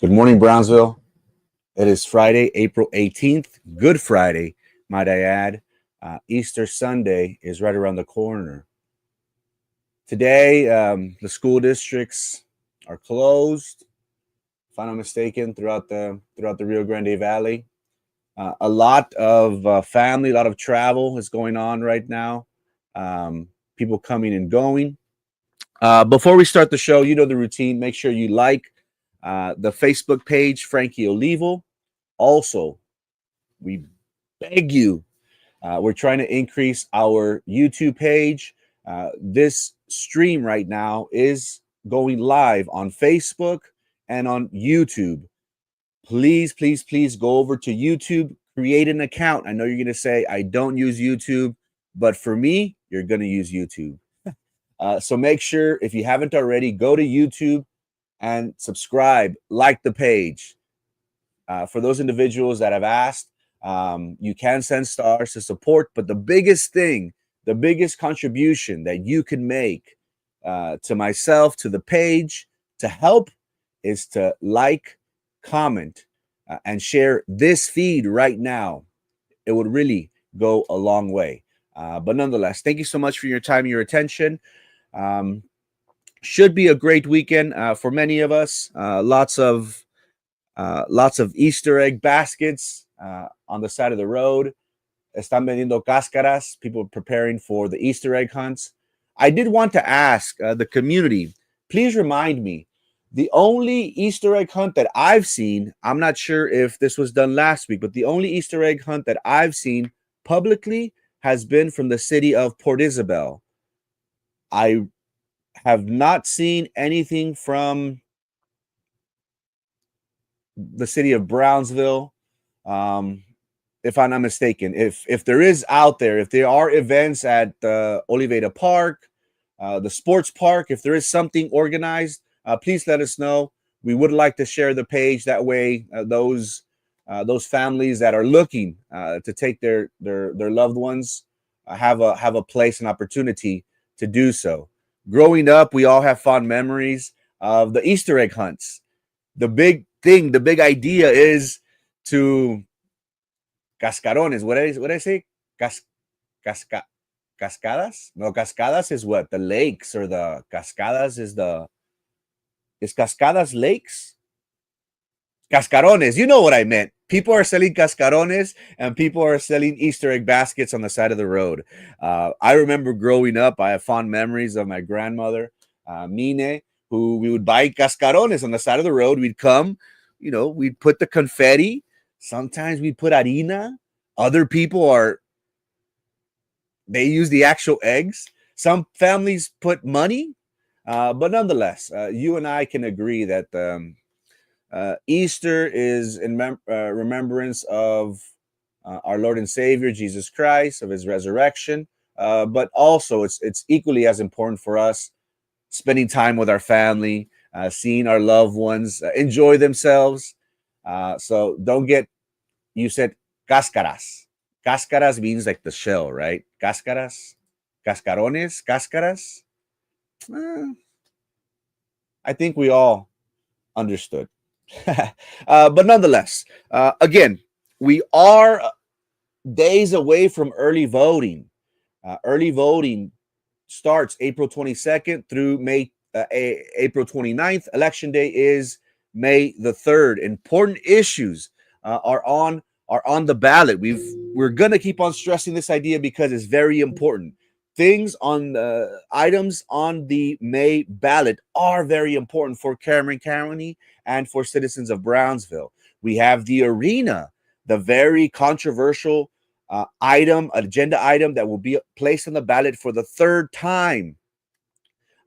Good morning, Brownsville. It is Friday, April 18th. Good Friday, might I add. Easter Sunday is right around the corner. Today, the school districts are closed, if I'm not mistaken, throughout the Rio Grande Valley. A lot of family, a lot of travel is going on right now. People coming and going. Before we start the show, you know the routine. Make sure you like the Facebook page, Frankie Olivo. Also, we beg you, we're trying to increase our YouTube page. This stream right now is going live on Facebook and on YouTube. Please, please, please go over to YouTube, create an account. I know you're going to say, I don't use YouTube, but for me, you're going to use YouTube. So make sure, if you haven't already, go to YouTube and subscribe, like the page. For those individuals that have asked, you can send stars to support, but the biggest thing, the biggest contribution that you can make to myself, to the page, to help, is to like, comment, and share this feed right now. It would really go a long way. But nonetheless, thank you so much for your time and your attention. Should be a great weekend for many of us. Lots of Easter egg baskets on the side of the road. Están vendiendo cáscaras. People preparing for the Easter egg hunts. I did want to ask the community, please remind me, the only Easter egg hunt that I've seen, I'm not sure if this was done last week, but the only Easter egg hunt that I've seen publicly has been from the city of Port Isabel. I have not seen anything from the city of Brownsville. If I'm not mistaken, if there is out there, if there are events at Oliveira Park, the sports park, if there is something organized, please let us know. We would like to share the page. That way, those families that are looking to take their loved ones have a place and opportunity to do so. Growing up, we all have fond memories of the Easter egg hunts. The big thing, the big idea is to cascarones. What I say? Cascadas? No, cascadas is what? The lakes, or the cascadas is cascadas lakes? Cascarones. You know what I meant. People are selling cascarones and people are selling Easter egg baskets on the side of the road. I remember growing up, I have fond memories of my grandmother, Mine, who we would buy cascarones on the side of the road. We'd come, we'd put the confetti. Sometimes we'd put harina. Other people they use the actual eggs. Some families put money. But nonetheless, you and I can agree that Easter is in remembrance of our Lord and Savior, Jesus Christ, of his resurrection. But also, it's equally as important for us spending time with our family, seeing our loved ones enjoy themselves. So don't get, you said cáscaras. Cáscaras means like the shell, right? Cáscaras, cascarones, cáscaras. I think we all understood. But nonetheless, again, we are days away from early voting. Early voting starts April 22nd through April 29th. Election day is May the 3rd. Important issues are on the ballot. We're gonna keep on stressing this idea because it's very important. Things on the items on the May ballot are very important for Cameron County and for citizens of Brownsville. We have the arena, the very controversial agenda item that will be placed on the ballot for the third time.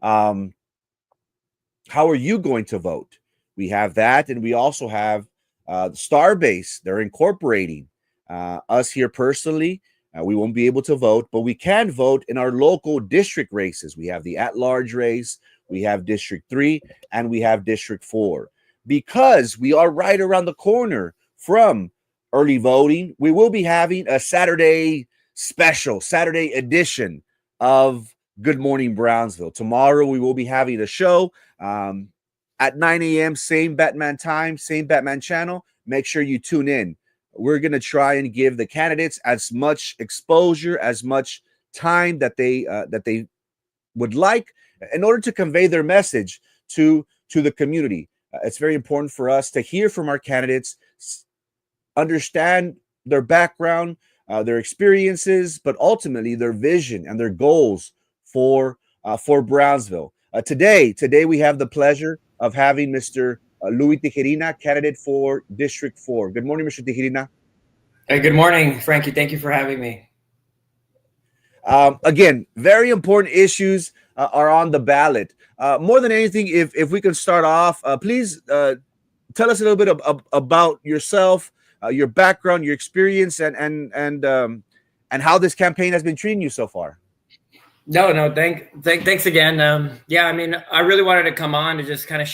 How are you going to vote? We have that, and we also have Starbase. They're incorporating us here personally. We won't be able to vote, but we can vote in our local district races. We have the at-large race, we have District 3, and we have District 4. Because we are right around the corner from early voting, we will be having a Saturday special, Saturday edition of Good Morning Brownsville. Tomorrow we will be having a show. at 9 a.m., same Batman time, same Batman channel. Make sure you tune in. We're going to try and give the candidates as much exposure, as much time that they would like in order to convey their message to the community. It's very important for us to hear from our candidates, understand their background, their experiences, but ultimately their vision and their goals for Brownsville. Today we have the pleasure of having Mr. Louis Tijerina, candidate for District 4. Good morning, Mr. Tijerina. Hey, good morning, Frankie. Thank you for having me. Again, very important issues are on the ballot. More than anything, if we can start off, please tell us a little bit about yourself, your background, your experience, and how this campaign has been treating you so far. No. Thanks again. Yeah, I mean, I really wanted to come on to just kind of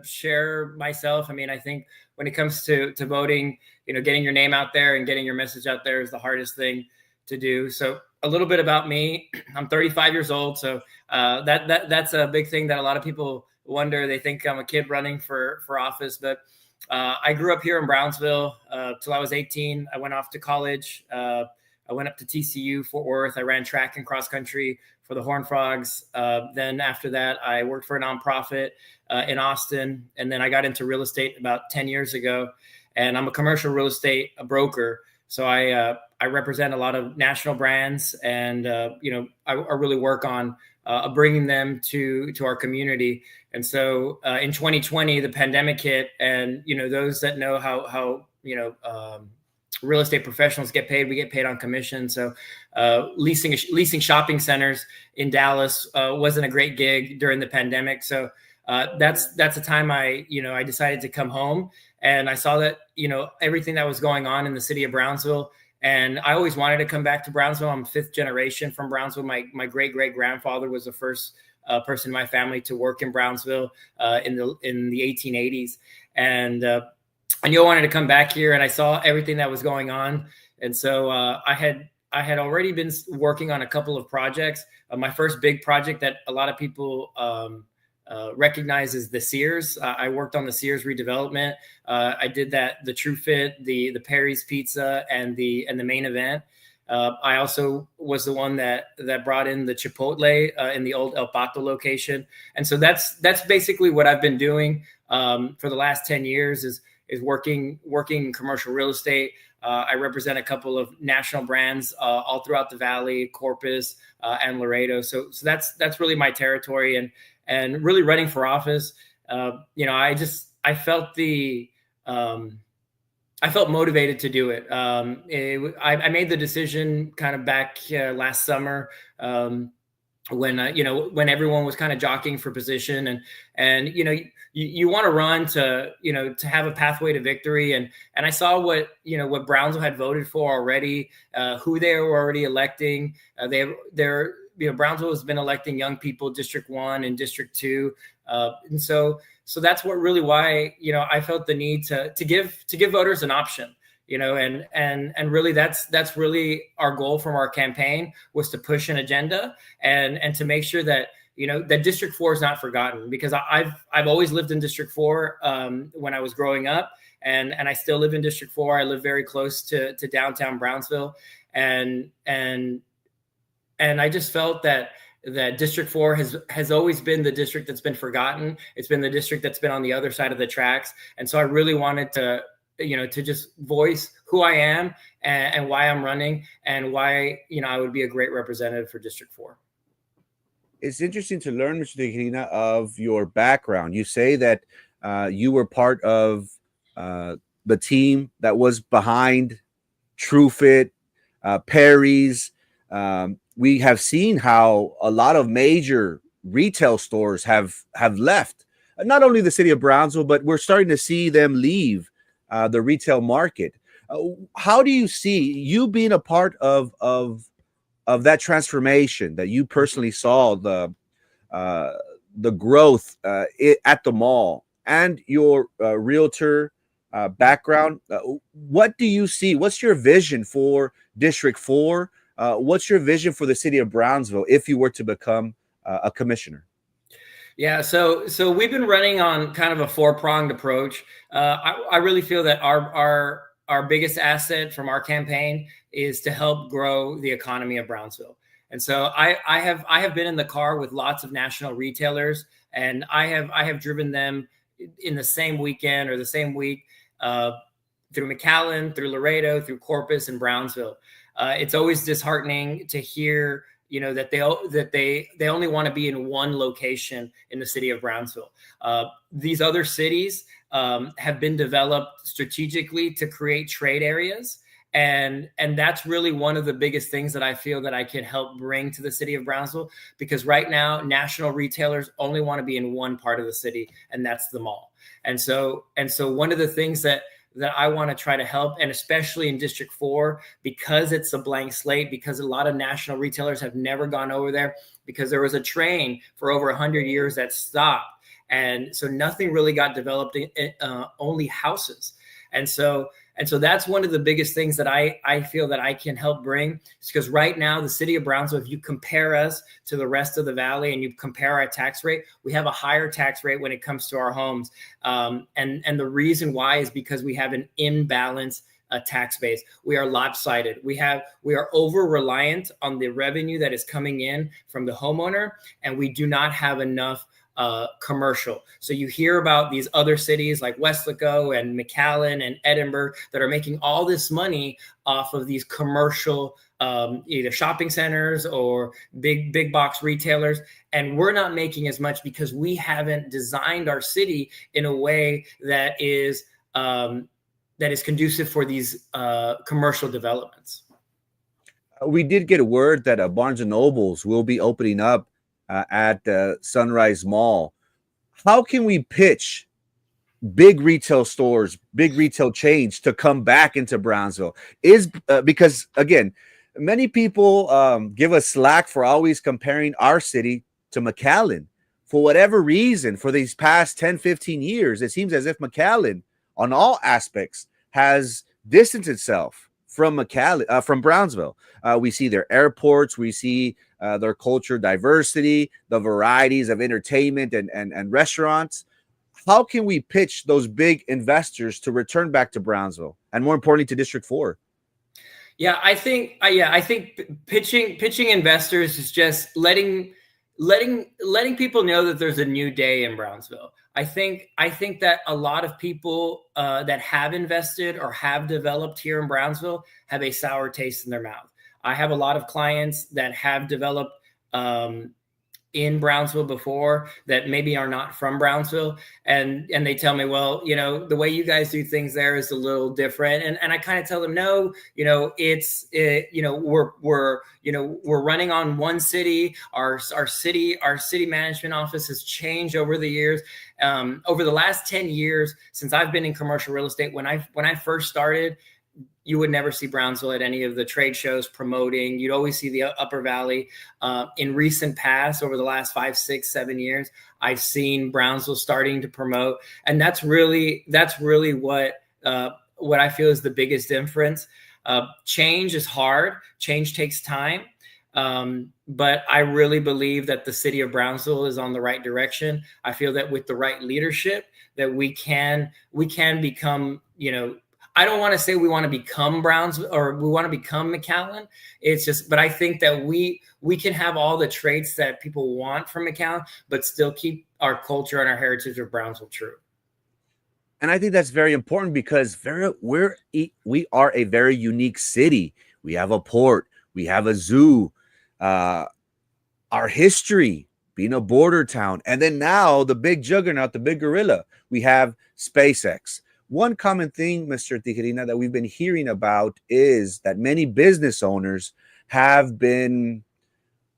share myself. I mean, I think when it comes to voting, getting your name out there and getting your message out there is the hardest thing to do. So a little bit about me. I'm 35 years old, so that's a big thing that a lot of people wonder. They think I'm a kid running for office, but I grew up here in Brownsville till I was 18. I went off to college. I went up to TCU, Fort Worth. I ran track and cross country for the Horned Frogs. Then after that, I worked for a nonprofit in Austin. And then I got into real estate about 10 years ago. And I'm a commercial real estate broker. So I represent a lot of national brands. And, I really work on bringing them to our community. And so in 2020, the pandemic hit. And, those that know how real estate professionals get paid. We get paid on commission. So leasing shopping centers in Dallas wasn't a great gig during the pandemic. So that's the time I decided to come home, and I saw that, everything that was going on in the city of Brownsville. And I always wanted to come back to Brownsville. I'm fifth generation from Brownsville. My great-great-grandfather was the first person in my family to work in Brownsville in the 1880s. And I knew I wanted to come back here, and I saw everything that was going on. And so I had already been working on a couple of projects. My first big project that a lot of people recognize is the Sears. I worked on the Sears redevelopment. I did the True Fit, the Perry's Pizza, and the Main Event. I also was the one that brought in the Chipotle in the old El Pato location. And so that's basically what I've been doing for the last 10 years is working in commercial real estate. I represent a couple of national brands all throughout the Valley, Corpus, and Laredo. So that's really my territory, and really running for office. I felt motivated to do it. I made the decision kind of back last summer. When everyone was kind of jockeying for position, and you want to run to have a pathway to victory, and I saw what Brownsville had voted for already, who they were already electing. Brownsville has been electing young people, District 1 and District 2, and so that's what really why I felt the need to give voters an option. And really that's really our goal from our campaign, was to push an agenda and to make sure that that District 4 is not forgotten, because I've always lived in District 4 when I was growing up, and I still live in District 4. I live very close to downtown Brownsville, and I just felt that District 4 has always been the district that's been forgotten. It's been the district that's been on the other side of the tracks, and so I really wanted to just voice who I am and why I'm running, and why, I would be a great representative for District 4. It's interesting to learn, Mr. Tijerina, of your background. You say that you were part of the team that was behind True Fit, Perry's. We have seen how a lot of major retail stores have left, not only the city of Brownsville, but we're starting to see them leave the retail market. How do you see you being a part of that transformation, that you personally saw the growth at the mall, and your realtor background? What do you see? What's your vision for District 4? What's your vision for the city of Brownsville if you were to become a commissioner? Yeah, so we've been running on kind of a four-pronged approach. I really feel that our biggest asset from our campaign is to help grow the economy of Brownsville. And so I have been in the car with lots of national retailers, and I have driven them in the same weekend or the same week uh, through McAllen, through Laredo, through Corpus, and Brownsville. It's always disheartening to hear, that they only want to be in one location in the city of Brownsville. These other cities have been developed strategically to create trade areas. And that's really one of the biggest things that I feel that I can help bring to the city of Brownsville, because right now national retailers only want to be in one part of the city, and that's the mall. And so one of the things that I want to try to help, and especially in District 4, because it's a blank slate, because a lot of national retailers have never gone over there, because there was a train for over 100 years that stopped. And so nothing really got developed, only houses. And so that's one of the biggest things that I feel that I can help bring. It's because right now, the city of Brownsville, if you compare us to the rest of the valley and you compare our tax rate, we have a higher tax rate when it comes to our homes. And the reason why is because we have an imbalanced tax base. We are lopsided. We are over reliant on the revenue that is coming in from the homeowner, and we do not have enough commercial. So you hear about these other cities like Westlaco and McAllen and Edinburgh that are making all this money off of these commercial either shopping centers or big box retailers. And we're not making as much because we haven't designed our city in a way that is conducive for these commercial developments. We did get a word that Barnes and Nobles will be opening up at Sunrise Mall. How can we pitch big retail stores, big retail chains to come back into Brownsville? Because again, many people give us slack for always comparing our city to McAllen. For whatever reason, for these past 10, 15 years, it seems as if McAllen, on all aspects, has distanced itself from from Brownsville. We see their airports, we see their culture diversity, the varieties of entertainment and restaurants. How can we pitch those big investors to return back to Brownsville, and more importantly to District 4? Yeah, I think pitching investors is just letting people know that there's a new day in Brownsville. I think that a lot of people that have invested or have developed here in Brownsville have a sour taste in their mouth. I have a lot of clients that have developed in Brownsville before that maybe are not from Brownsville, and they tell me, well, the way you guys do things there is a little different, and I kind of tell them, no, we're running on one city. Our city management office has changed over the years. Over the last 10 years since I've been in commercial real estate, when I first started, you would never see Brownsville at any of the trade shows promoting. You'd always see the Upper Valley. In recent past, over the last 5, 6, 7 years, I've seen Brownsville starting to promote, and that's really what I feel is the biggest difference. Change is hard. Change takes time. But I really believe that the city of Brownsville is on the right direction. I feel that with the right leadership, that we can become, I don't want to say we want to become Brownsville or we want to become McAllen. But I think that we can have all the traits that people want from McAllen, but still keep our culture and our heritage of Brownsville true. And I think that's very important because we are a very unique city. We have a port, we have a zoo, our history being a border town, and then now the big juggernaut, the big gorilla, we have SpaceX. One common thing, Mr. Tijerina, that we've been hearing about is that many business owners have been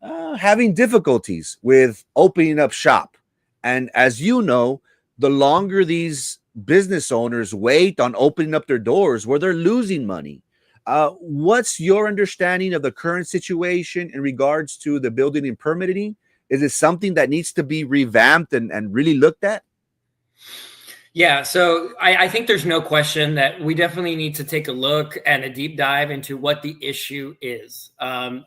having difficulties with opening up shop. And as you know, the longer these business owners wait on opening up their doors, where they're losing money. What's your understanding of the current situation in regards to the building and permitting? Is it something that needs to be revamped and really looked at? Yeah, so I think there's no question that we definitely need to take a look and a deep dive into what the issue is. There's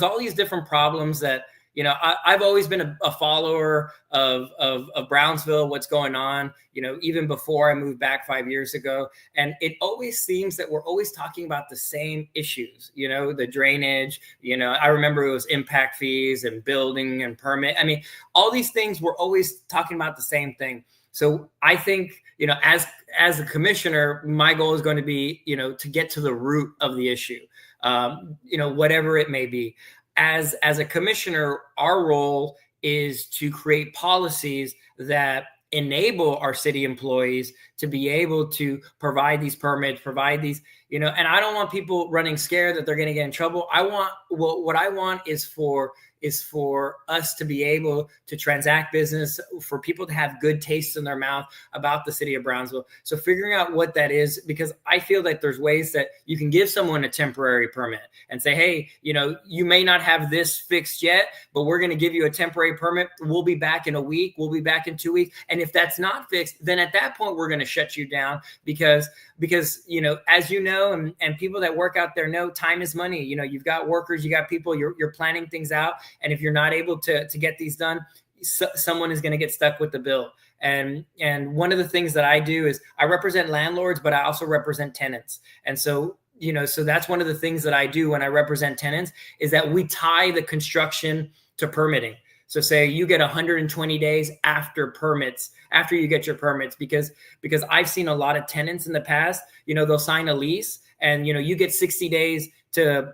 all these different problems that I've always been a follower of Brownsville, what's going on, even before I moved back 5 years ago. And it always seems that we're always talking about the same issues, the drainage, I remember it was impact fees and building and permit. I mean, all these things, we're always talking about the same thing. So I think, as a commissioner, my goal is going to be, to get to the root of the issue, whatever it may be. As a commissioner, our role is to create policies that enable our city employees to be able to provide these permits, provide these, and I don't want people running scared that they're going to get in trouble. What I want is for us to be able to transact business, for people to have good taste in their mouth about the city of Brownsville. So figuring out what that is, because I feel that there's ways that you can give someone a temporary permit and say, hey, you may not have this fixed yet, but we're going to give you a temporary permit. We'll be back in a week. We'll be back in 2 weeks. And if that's not fixed, then at that point, we're going to shut you down because, as and people that work out there know, time is money. You've got workers, you got people, you're planning things out. And if you're not able to get these done, someone is going to get stuck with the bill. And one of the things that I do is I represent landlords, but I also represent tenants. And so, so that's one of the things that I do when I represent tenants, is that we tie the construction to permitting. So say you get 120 days after you get your permits, because I've seen a lot of tenants in the past, they'll sign a lease and, you get 60 days to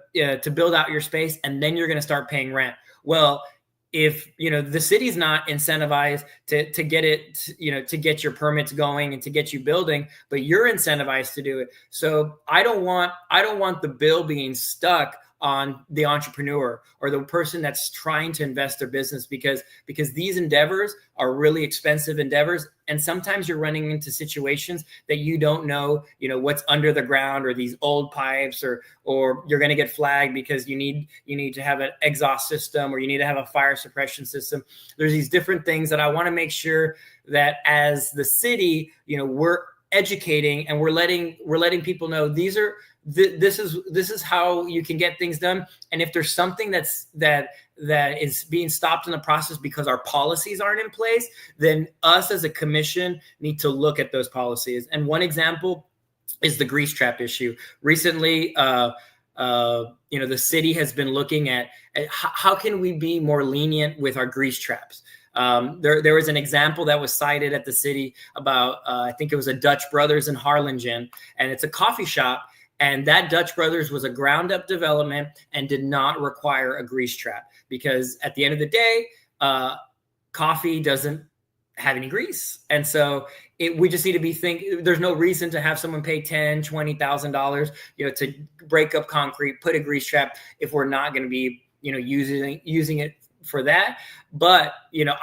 build out your space, and then you're going to start paying rent. Well, if, the city's not incentivized to get it, to get your permits going and to get you building, but you're incentivized to do it. So I don't want the bill being stuck on the entrepreneur or the person that's trying to invest their business, because these endeavors are really expensive endeavors. And sometimes you're running into situations that you don't know, what's under the ground, or these old pipes, or you're going to get flagged because you need to have an exhaust system, or you need to have a fire suppression system. There's these different things that I want to make sure that as the city, we're educating and we're letting people know this is how you can get things done. And if there's something that is being stopped in the process because our policies aren't in place, then us as a commission need to look at those policies. And one example is the grease trap issue. Recently, the city has been looking at how can we be more lenient with our grease traps. There was an example that was cited at the city about, I think it was a Dutch Brothers in Harlingen, and it's a coffee shop. And that Dutch Brothers was a ground up development and did not require a grease trap, because at the end of the day, coffee doesn't have any grease. And so we just need to be there's no reason to have someone pay $10,000, $20,000, to break up concrete, put a grease trap, if we're not going to be, using it for that. But,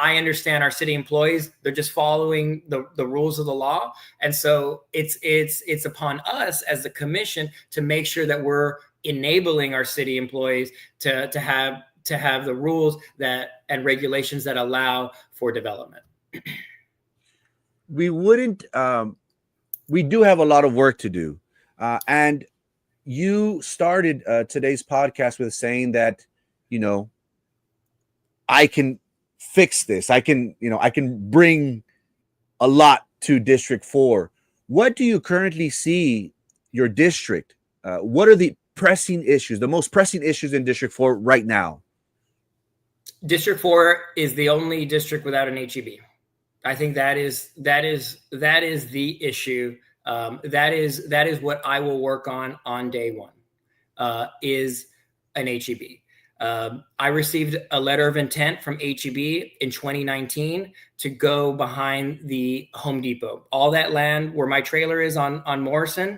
I understand our city employees, they're just following the rules of the law. And so it's upon us as the commission to make sure that we're enabling our city employees to have the rules and regulations that allow for development. We do have a lot of work to do. And you started today's podcast with saying that, I can fix this. I can bring a lot to District 4. What do you currently see your district? What are the most pressing issues in District 4 right now? District 4 is the only district without an HEB. I think that is the issue. That is what I will work on day one, is an HEB. I received a letter of intent from HEB in 2019 to go behind the Home Depot. All that land where my trailer is on Morrison,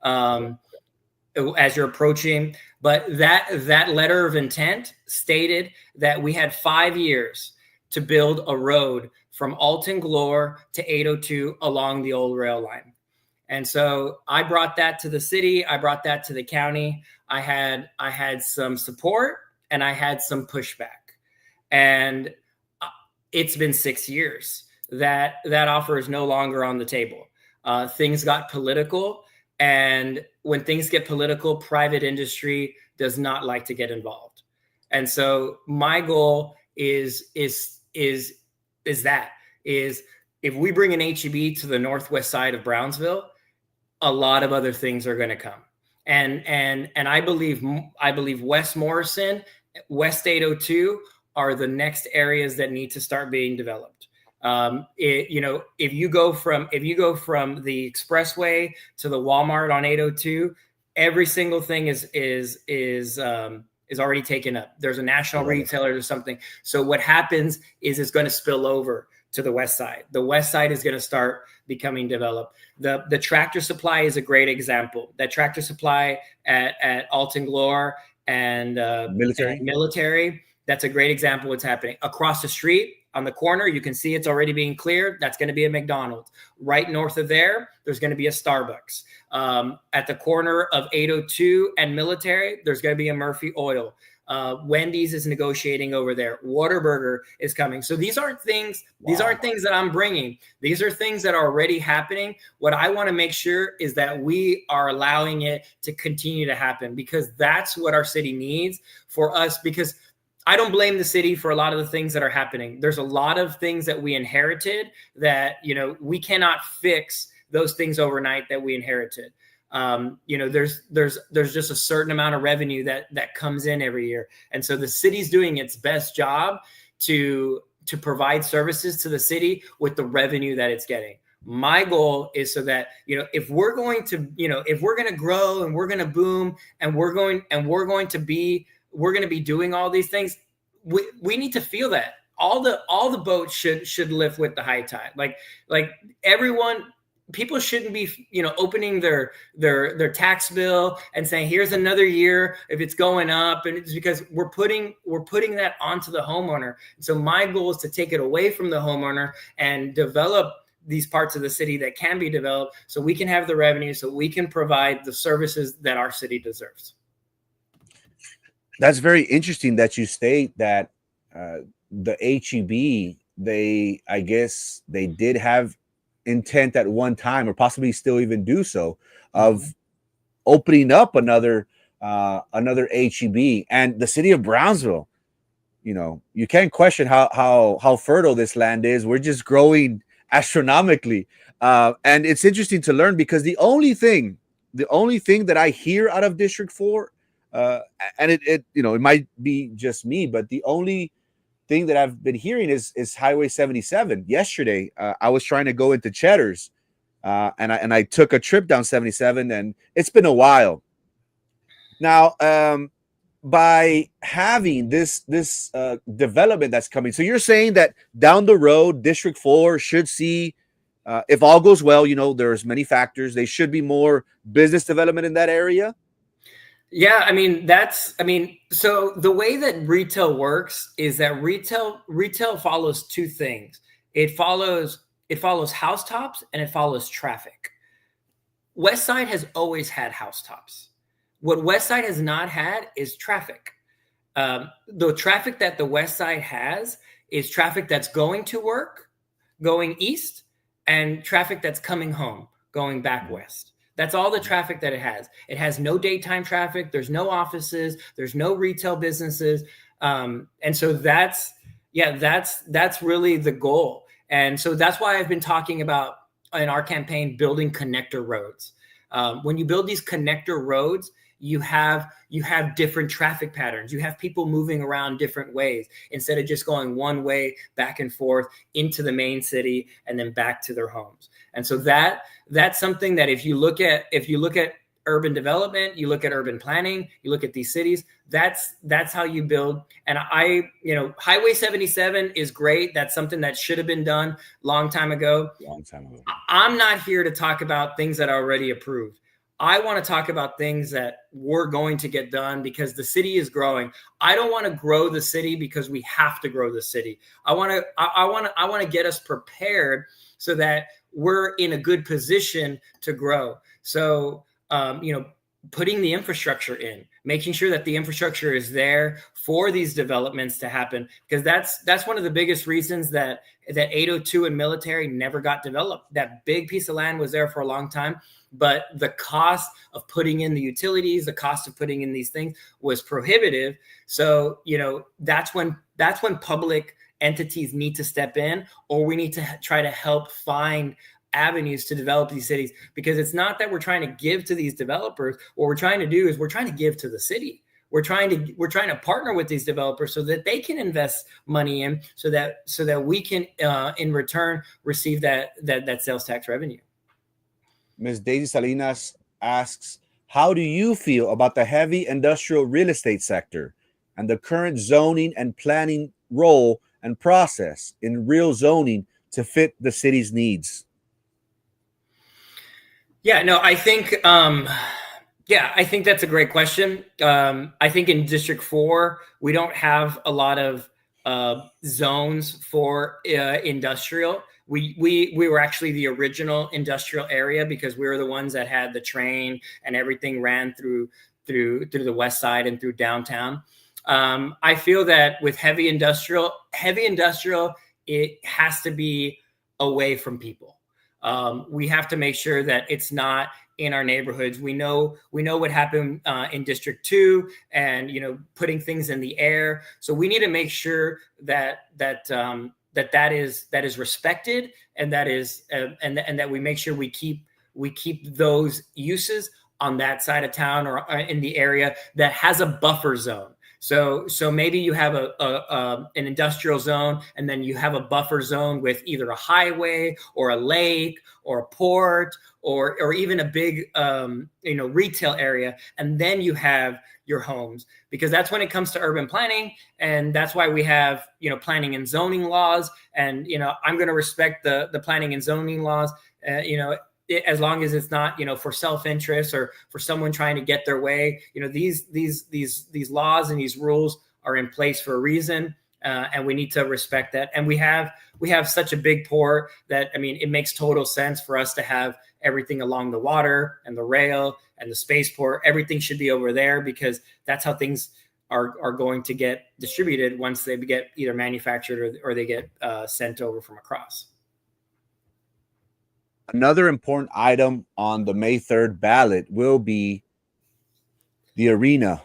as you're approaching. But that letter of intent stated that we had 5 years to build a road from Alton Glore to 802 along the old rail line. And so I brought that to the city. I brought that to the county. I had some support and I had some pushback. And it's been 6 years. That offer is no longer on the table. Things got political. And when things get political, private industry does not like to get involved. And so my goal is that is if we bring an HEB to the northwest side of Brownsville, a lot of other things are going to come. And I believe West Morrison, West 802 are the next areas that need to start being developed. If you go from the expressway to the Walmart on 802, every single thing is already taken up. There's a national retailer or something. So what happens is it's going to spill over to the west side. The west side is going to start becoming developed. The Tractor Supply is a great example. That Tractor Supply at Alton Glore and Military, that's a great example of what's happening. Across the street on the corner, you can see it's already being cleared. That's going to be a McDonald's. Right north of there, there's going to be a Starbucks. At the corner of 802 and Military, there's going to be a Murphy Oil. Wendy's is negotiating over there. Whataburger is coming. So these aren't things. Wow. These aren't things that I'm bringing. These are things that are already happening. What I want to make sure is that we are allowing it to continue to happen, because that's what our city needs for us. Because I don't blame the city for a lot of the things that are happening. There's a lot of things that we inherited that, we cannot fix those things overnight that we inherited. There's just a certain amount of revenue that comes in every year. And so the city's doing its best job to provide services to the city with the revenue that it's getting. My goal is so that, if we're going to grow and we're going to boom and we're going to be doing all these things, we need to feel that all the boats should lift with the high tide. Like everyone. People shouldn't be, opening their tax bill and saying, here's another year if it's going up. And it's because we're putting that onto the homeowner. So my goal is to take it away from the homeowner and develop these parts of the city that can be developed so we can have the revenue, so we can provide the services that our city deserves. That's very interesting that you state that the HEB, I guess they did have intent at one time, or possibly still even do so, of opening up another HEB. And the city of Brownsville, you can't question how fertile this land is. We're just growing astronomically, and it's interesting to learn, because the only thing that I hear out of District 4, and it might be just me, but the only thing that I've been hearing is Highway 77. Yesterday, I was trying to go into Cheddar's, and I took a trip down 77, and it's been a while. Now, by having this development that's coming, so you're saying that down the road, District 4 should see, if all goes well, there's many factors, they should be more business development in that area? Yeah, so the way that retail works is that retail follows two things. It follows housetops and it follows traffic. West Side has always had housetops. What West Side has not had is traffic. The traffic that the West Side has is traffic that's going to work, going east, and traffic that's coming home, going back west. That's all the traffic that it has. It has no daytime traffic. There's no offices. There's no retail businesses. And so that's really the goal. And so that's why I've been talking about in our campaign, building connector roads. When you build these connector roads, you have different traffic patterns. You have people moving around different ways instead of just going one way back and forth into the main city and then back to their homes. And so that's something that if you look at urban development, you look at urban planning, you look at these cities, that's how you build. And Highway 77 is great. That's something that should have been done long time ago. I'm not here to talk about things that are already approved. I want to talk about things that we're going to get done because the city is growing. I don't want to grow the city because we have to grow the city. I want to get us prepared so that we're in a good position to grow. So, putting the infrastructure in, making sure that the infrastructure is there for these developments to happen, because that's one of the biggest reasons that 802 and Military never got developed. That big piece of land was there for a long time, but the cost of putting in the utilities, the cost of putting in these things was prohibitive. So, that's when public entities need to step in, or we need to try to help find avenues to develop these cities, because it's not that we're trying to give to these developers. What we're trying to do is we're trying to give to the city. We're trying to partner with these developers so that they can invest money in, so that we can in return receive that sales tax revenue. Ms. Daisy Salinas asks, how do you feel about the heavy industrial real estate sector and the current zoning and planning role and process in real zoning to fit the city's needs? Yeah, no, I think that's a great question. I think in District 4, we don't have a lot of zones for industrial. We were actually the original industrial area, because we were the ones that had the train and everything ran through the west side and through downtown. I feel that with heavy industrial, it has to be away from people. We have to make sure that it's not in our neighborhoods. We know what happened in District 2, and putting things in the air. So we need to make sure that is respected, and that is and that we make sure we keep those uses on that side of town, or in the area that has a buffer zone. So maybe you have an industrial zone, and then you have a buffer zone with either a highway or a lake or a port, or even a big retail area, and then you have your homes, because that's when it comes to urban planning, and that's why we have planning and zoning laws. And I'm going to respect the planning and zoning laws, as long as it's not for self-interest or for someone trying to get their way. These laws and these rules are in place for a reason, and we need to respect that. And we have such a big port that, it makes total sense for us to have everything along the water and the rail and the spaceport. Everything should be over there, because that's how things are going to get distributed once they get either manufactured or they get sent over from across. Another important item on the May 3rd ballot will be the arena.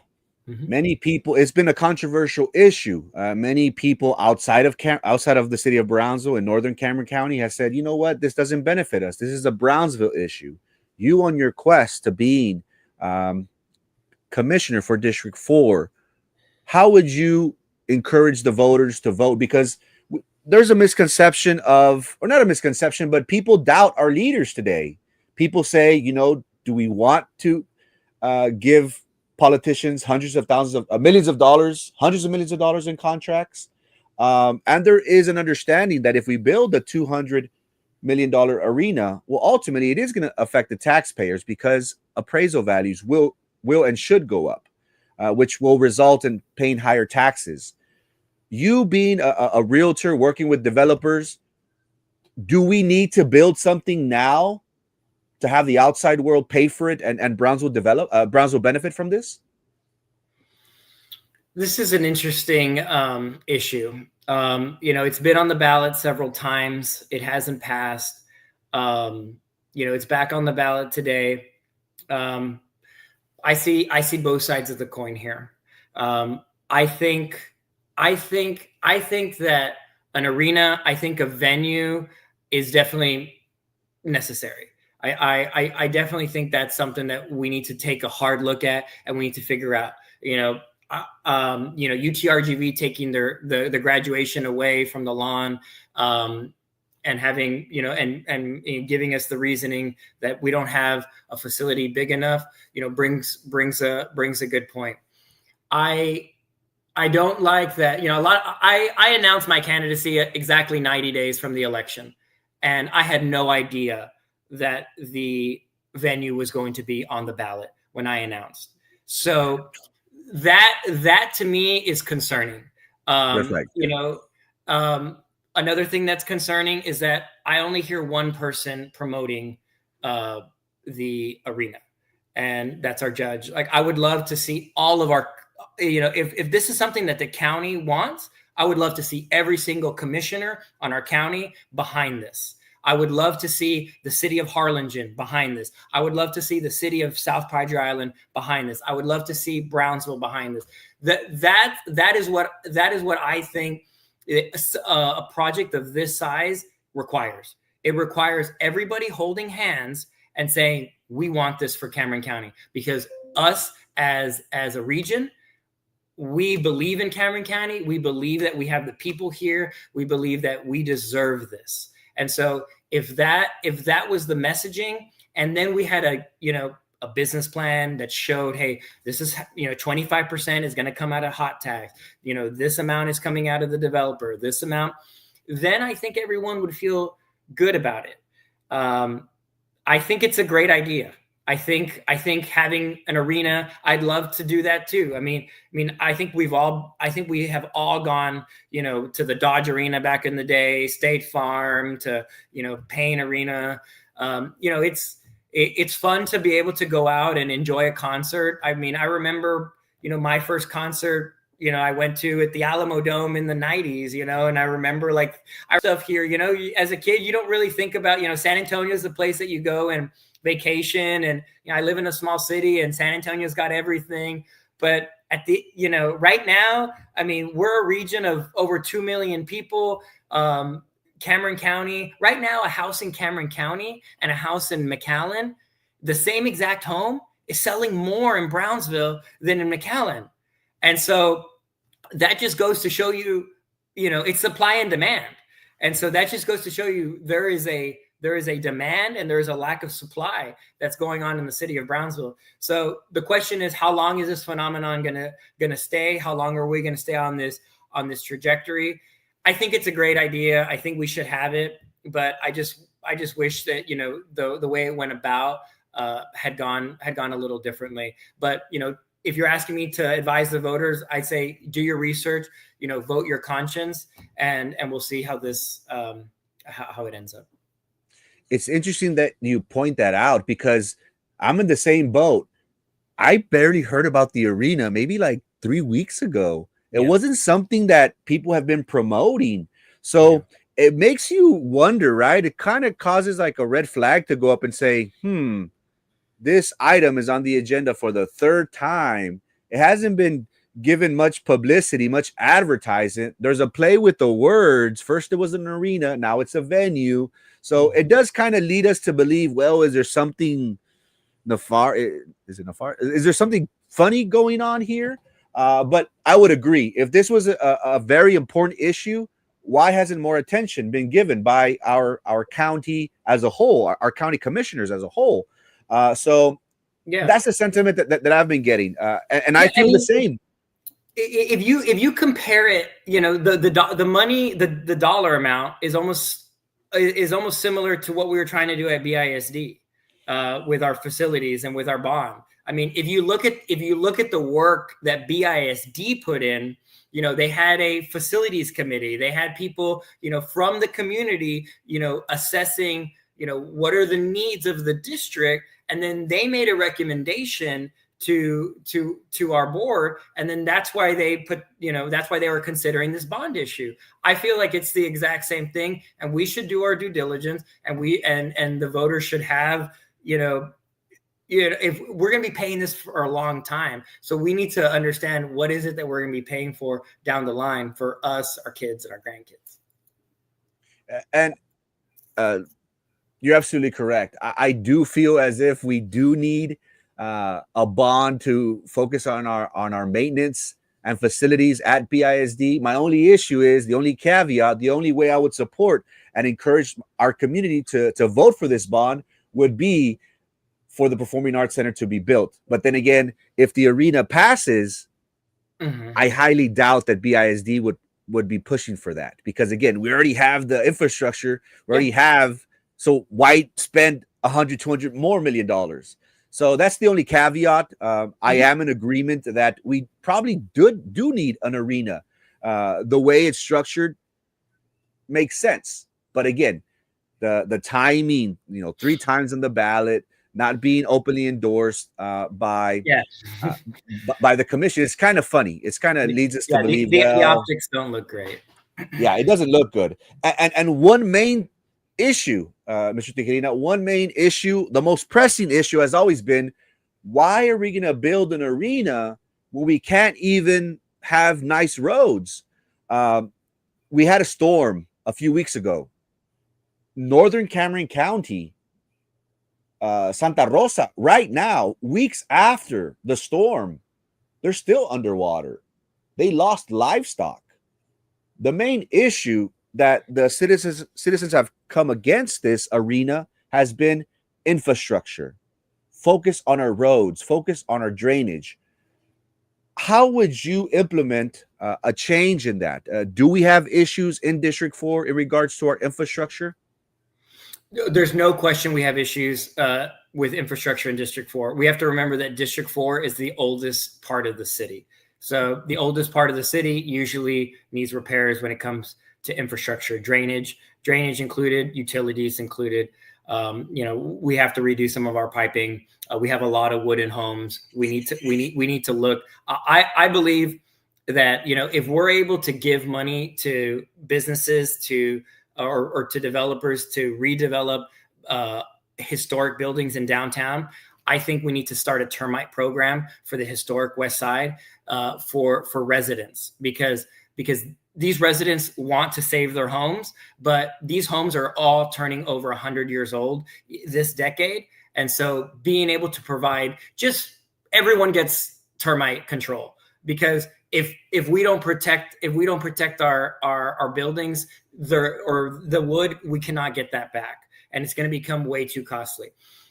Mm-hmm. Many people, it's been a controversial issue. Many people outside of the city of Brownsville in northern Cameron County has said, you know what, this doesn't benefit us. This is a Brownsville issue. You, on your quest to being commissioner for District 4, how would you encourage the voters to vote? Because there's a misconception of, or not a misconception, but people doubt our leaders today. People say, do we want to give politicians hundreds of thousands of millions of dollars, hundreds of millions of dollars in contracts? And there is an understanding that if we build a $200 million arena, well, ultimately it is going to affect the taxpayers, because appraisal values will and should go up, which will result in paying higher taxes. You being a realtor working with developers, do we need to build something now to have the outside world pay for it and Brownsville benefit from this? This is an interesting issue. It's been on the ballot several times. It hasn't passed. It's back on the ballot today. I see both sides of the coin here. I think that an arena, a venue is definitely necessary. I definitely think that's something that we need to take a hard look at, and we need to figure out. UTRGV taking the graduation away from the lawn, and having and giving us the reasoning that we don't have a facility big enough, brings a good point. I don't like that. I announced my candidacy exactly 90 days from the election, and I had no idea that the venue was going to be on the ballot when I announced. So that to me is concerning. Right. Another thing that's concerning is that I only hear one person promoting the arena, and that's our judge. Like, I would love to see all of our, if this is something that the county wants, I would love to see every single commissioner on our county behind this. I would love to see the city of Harlingen behind this. I would love to see the city of South Padre Island behind this. I would love to see Brownsville behind this. That is what I think a project of this size requires. It requires everybody holding hands and saying, we want this for Cameron County, because us as a region, we believe in Cameron County. We believe that we have the people here. We believe that we deserve this. And so if that was the messaging, and then we had a business plan that showed, hey, this is, 25% is going to come out of hot tax. This amount is coming out of the developer, this amount, then I think everyone would feel good about it. I think it's a great idea. I think having an arena, I'd love to do that too. I mean, I think we have all gone, to the Dodge Arena back in the day, State Farm, to, Payne Arena. It's fun to be able to go out and enjoy a concert. I mean, I remember, my first concert, I went to at the Alamo Dome in the 90s, and I remember our stuff here, as a kid, you don't really think about, San Antonio is the place that you go and vacation. And, I live in a small city, and San Antonio's got everything. But at the, right now, I mean, we're a region of over 2 million people. Cameron County, right now, a house in Cameron County and a house in McAllen, the same exact home is selling more in Brownsville than in McAllen. And so that just goes to show you, it's supply and demand. And so that just goes to show you there is a demand and there is a lack of supply that's going on in the city of Brownsville. So the question is, how long is this phenomenon gonna stay? How long are we gonna stay on this trajectory? I think it's a great idea. I think we should have it, but I just wish that the way it went about had gone a little differently. But if you're asking me to advise the voters, I'd say do your research, vote your conscience, and we'll see how this how it ends up. It's interesting that you point that out, because I'm in the same boat. I barely heard about the arena maybe like 3 weeks ago. It wasn't something that people have been promoting. So it makes you wonder, right? It kind of causes like a red flag to go up and say, this item is on the agenda for the third time. It hasn't been given much publicity, much advertising. There's a play with the words. First it was an arena, now it's a venue. So it does kind of lead us to believe, well, is there something nefarious? Is there something funny going on here? But I would agree. If this was a very important issue, why hasn't more attention been given by our county as a whole, our county commissioners as a whole? So that's the sentiment that I've been getting. And I feel the same. If you compare it, the money, the dollar amount is almost similar to what we were trying to do at BISD with our facilities and with our bond. I mean, if you look at the work that BISD put in, they had a facilities committee. They had people, from the community, assessing, what are the needs of the district, and then they made a recommendation to our board, and then that's why they put, that's why they were considering this bond issue. I feel like it's the exact same thing, and we should do our due diligence, and the voters should have, if we're going to be paying this for a long time, so we need to understand what is it that we're going to be paying for down the line for us, our kids, and our grandkids. And you're absolutely correct. I do feel as if we do need a bond to focus on our maintenance and facilities at BISD. My only issue is, the only caveat, the only way I would support and encourage our community to vote for this bond would be for the Performing Arts Center to be built. But then again, if the arena passes, I highly doubt that BISD would be pushing for that, because again, we already have the infrastructure, we already have, so why spend $100-200 more million dollars? So that's the only caveat. I am in agreement that we probably do need an arena. The way it's structured makes sense. But again, the timing, 3 times on the ballot, not being openly endorsed by the commission, it's kind of funny. It's kind of leads us to believe the optics don't look great. Yeah, it doesn't look good. And one main issue, Mr. Tijerina, one main issue, the most pressing issue has always been, why are we going to build an arena when we can't even have nice roads? We had a storm a few weeks ago. Northern Cameron County, Santa Rosa, right now, weeks after the storm, they're still underwater. They lost livestock. The main issue that the citizens have come against this arena has been infrastructure. Focus on our roads, focus on our drainage. How would you implement a change in that? Do we have issues in District 4 in regards to our infrastructure? There's no question we have issues with infrastructure in District 4. We have to remember that District 4 is the oldest part of the city. So the oldest part of the city usually needs repairs when it comes to infrastructure, drainage included, utilities included. We have to redo some of our piping. We have a lot of wooden homes. We need to look. I believe that, if we're able to give money to businesses or to developers to redevelop historic buildings in downtown, I think we need to start a termite program for the historic West Side for residents, because these residents want to save their homes, but these homes are all turning over 100 years old this decade. And so being able to provide, just everyone gets termite control, because if we don't protect our buildings, the wood, we cannot get that back, and it's going to become way too costly.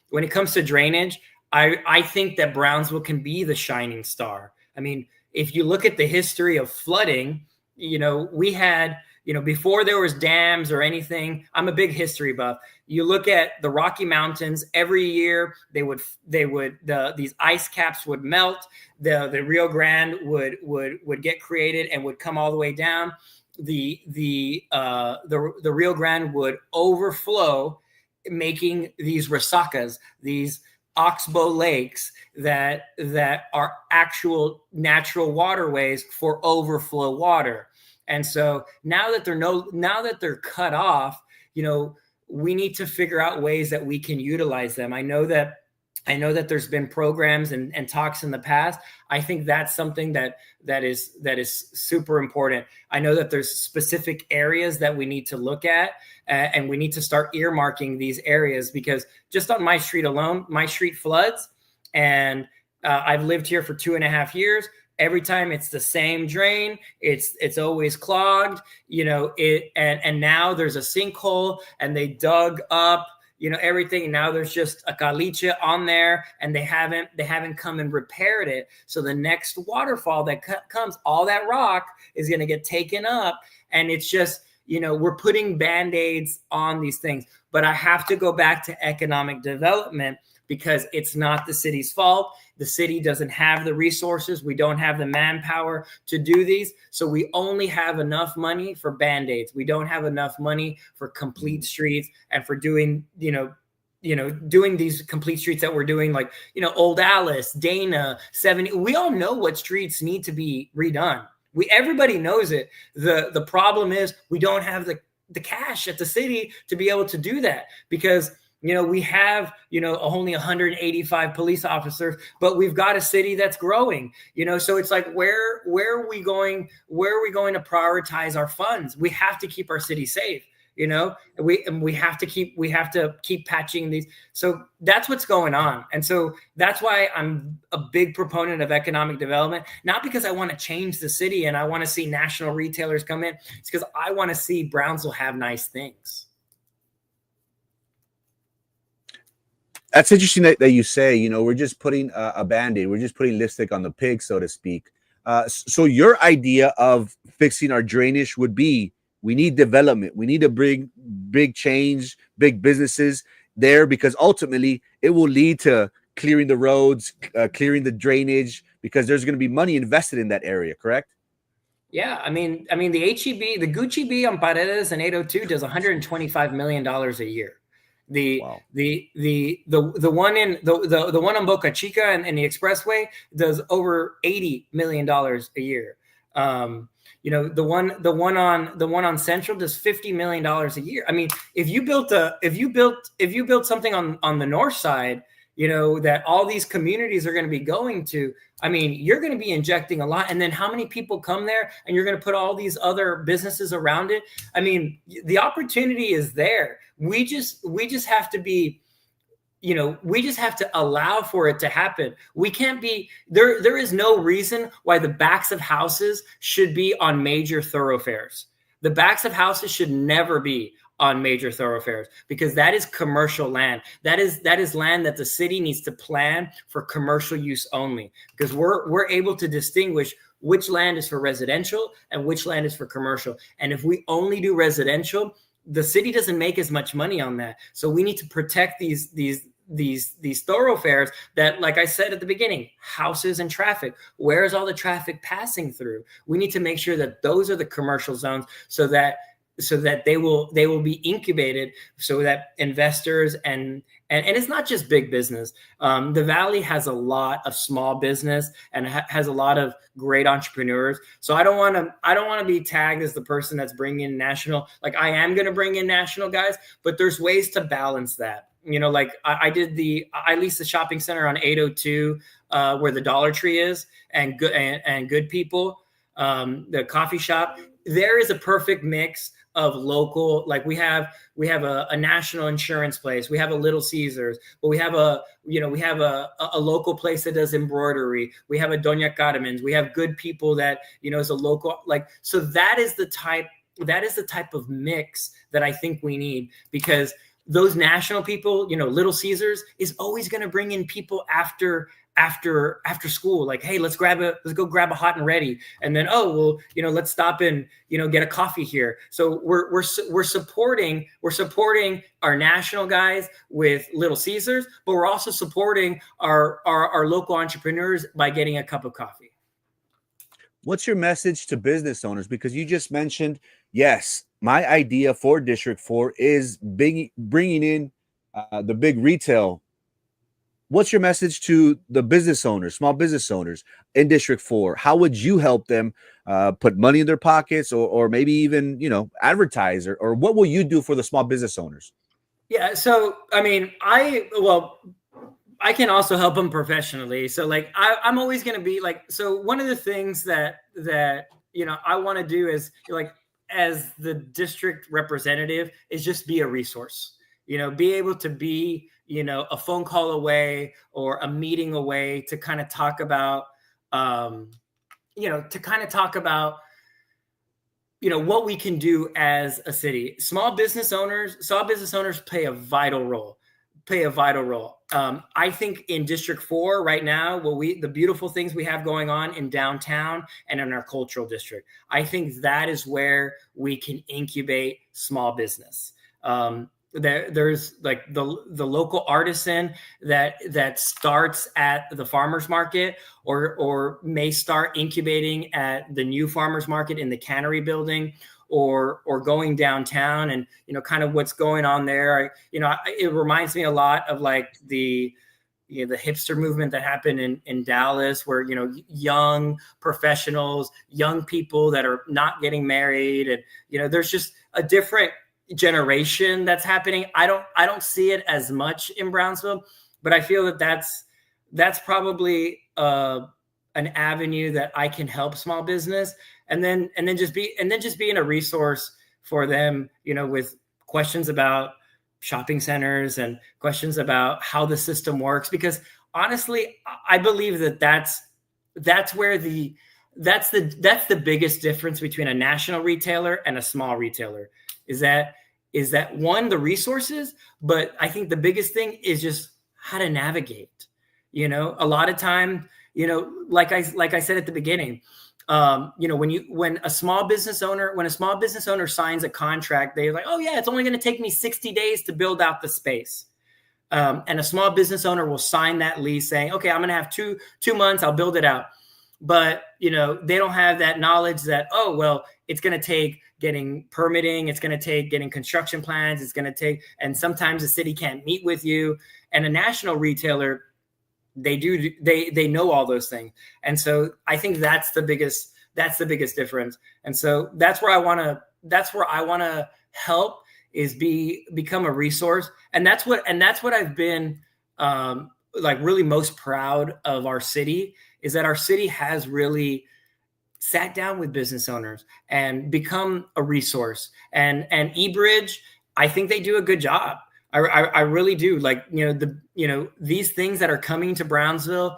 When it comes to drainage, I think that Brownsville can be the shining star. I mean, if you look at the history of flooding, we had, before there was dams or anything. I'm a big history buff. You look at the Rocky Mountains, every year these ice caps would melt. The Rio Grande would get created and would come all the way down. The Rio Grande would overflow, making these resacas, these oxbow lakes that are actual natural waterways for overflow water. And so now that they're cut off, we need to figure out ways that we can utilize them. I know that there's been programs and talks in the past. I think that's something that is super important. I know that there's specific areas that we need to look at, and we need to start earmarking these areas, because just on my street alone, my street floods, and I've lived here for 2.5 years. Every time it's the same drain, it's always clogged, and now there's a sinkhole, and they dug up, everything. And now there's just a caliche on there, and they haven't come and repaired it. So the next waterfall that comes, all that rock is going to get taken up. And it's just, we're putting Band-Aids on these things. But I have to go back to economic development, because it's not the city's fault. The city doesn't have the resources. We don't have the manpower to do these. So we only have enough money for Band-Aids. We don't have enough money for complete streets, and for doing, doing these complete streets that we're doing, like, Old Alice, Dana, 70. We all know what streets need to be redone. Everybody knows it. The problem is we don't have the cash at the city to be able to do that, because we have, only 185 police officers, but we've got a city that's growing, so it's like, where are we going to prioritize our funds? We have to keep our city safe, we have to keep patching these. So that's what's going on. And so that's why I'm a big proponent of economic development, not because I want to change the city and I want to see national retailers come in. It's because I want to see Brownsville have nice things. That's interesting that you say, we're just putting a Band-Aid. We're just putting lipstick on the pig, so to speak. So your idea of fixing our drainage would be, we need development. We need to bring big change, big businesses there, because ultimately it will lead to clearing the roads, clearing the drainage, because there's going to be money invested in that area, correct? Yeah, I mean, the HEB, the Gucci B on Paredes and 802 does $125 million a year. The Wow. the one on Boca Chica and the Expressway does over $80 million a year. You know, the one on Central does $50 million a year. I mean, if you built something on the north side, you know, that all these communities are going to be going to, I mean, you're going to be injecting a lot. And then how many people come there, and you're going to put all these other businesses around it. I mean, the opportunity is there. We just have to be, you know, we just have to allow for it to happen. We can't be there. There is no reason why the backs of houses should be on major thoroughfares. The backs of houses should never be on major thoroughfares, because that is commercial land. That is land that the city needs to plan for commercial use only, because we're able to distinguish which land is for residential and which land is for commercial. And if we only do residential, the city doesn't make as much money on that. So we need to protect these thoroughfares that, like I said at the beginning, houses and traffic. Where is all the traffic passing through? We need to make sure that those are the commercial zones, so that they will be incubated, so that investors and it's not just big business. The Valley has a lot of small business and has a lot of great entrepreneurs. So I don't want to be tagged as the person that's bringing in national. Like, I am going to bring in national guys, but there's ways to balance that. You know, like I leased the shopping center on 802 where the Dollar Tree is, and Good People, the coffee shop. There is a perfect mix of local, like we have a national insurance place, we have a Little Caesars, but we have a local place that does embroidery, we have a Doña Carmen's, we have Good People that, you know, is a local, like, so that is the type of mix that I think we need, because those national people, you know, Little Caesars is always going to bring in people after school, like, hey, let's go grab a hot and ready, and then, oh, well, you know, let's stop and, you know, get a coffee here. So we're supporting our national guys with Little Caesars, but we're also supporting our local entrepreneurs by getting a cup of coffee. What's your message to business owners? Because you just mentioned, yes, my idea for District 4 is bringing in the big retail. What's your message to the business owners, small business owners in District 4? How would you help them put money in their pockets, or maybe even, you know, advertise, or what will you do for the small business owners? Yeah. So, I mean, I can also help them professionally. So, like, I'm always going to be like, so one of the things that, you know, I want to do is, like, as the district representative, is just be a resource, you know, be able to be, you know, a phone call away or a meeting away to kind of talk about, you know, what we can do as a city. Small business owners play a vital role. I think in District 4 right now, the beautiful things we have going on in downtown and in our cultural district, I think that is where we can incubate small business. There's like the local artisan that starts at the farmers market, or may start incubating at the new farmers market in the Cannery building, or going downtown, and, you know, kind of what's going on there. It reminds me a lot of, like, the hipster movement that happened in Dallas, where, you know, young professionals, young people that are not getting married, and, you know, there's just a different generation that's happening. I don't see it as much in Brownsville, but I feel that that's probably an avenue that I can help small business, and then just being a resource for them, you know, with questions about shopping centers and questions about how the system works. Because honestly, I believe that's the biggest difference between a national retailer and a small retailer, is that one, the resources, but I think the biggest thing is just how to navigate. You know, a lot of time, you know, like I said at the beginning, you know, when a small business owner signs a contract, they're like, oh yeah, it's only going to take me 60 days to build out the space. And a small business owner will sign that lease saying, okay, I'm going to have two months, I'll build it out. But, you know, they don't have that knowledge that, oh, well, it's going to take getting permitting, it's going to take getting construction plans, it's going to take, and sometimes the city can't meet with you. And a national retailer, they know all those things. And so I think that's the biggest That's the biggest difference. And so that's where I want to help, is become a resource. And that's what I've been like really most proud of our city, is that our city has really sat down with business owners and become a resource. And eBridge, I think they do a good job. I really do. Like, these things that are coming to Brownsville,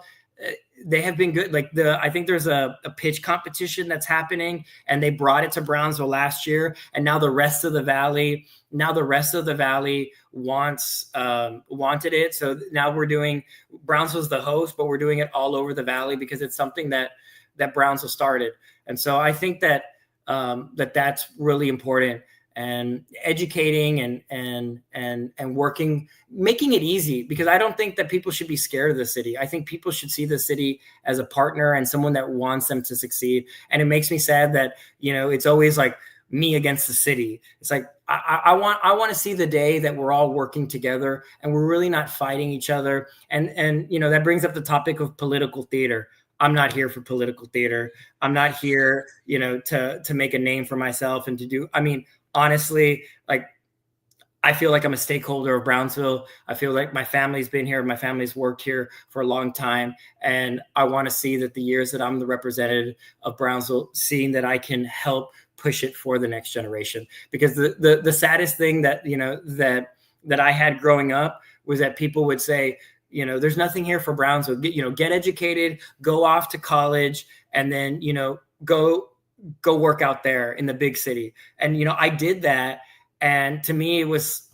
they have been good. Like I think there's a pitch competition that's happening, and they brought it to Brownsville last year, and now the rest of the valley wanted it. So now Brownsville's the host, but we're doing it all over the valley because it's something that Brownsville started. And so I think that that's really important, and educating and working, making it easy, because I don't think that people should be scared of the city. I think people should see the city as a partner and someone that wants them to succeed. And it makes me sad that, it's always like me against the city. It's like, I want to see the day that we're all working together and we're really not fighting each other. And that brings up the topic of political theater. I'm not here for political theater. I'm not here, to make a name for myself and to do, honestly, like, I feel like I'm a stakeholder of Brownsville. I feel like my family's been here. My family's worked here for a long time. And I want to see that the years that I'm the representative of Brownsville, seeing that I can help push it for the next generation. Because the saddest thing that, that I had growing up was that people would say, there's nothing here for Brownsville. Get educated, go off to college, and then, go work out there in the big city. And, I did that. And to me, it was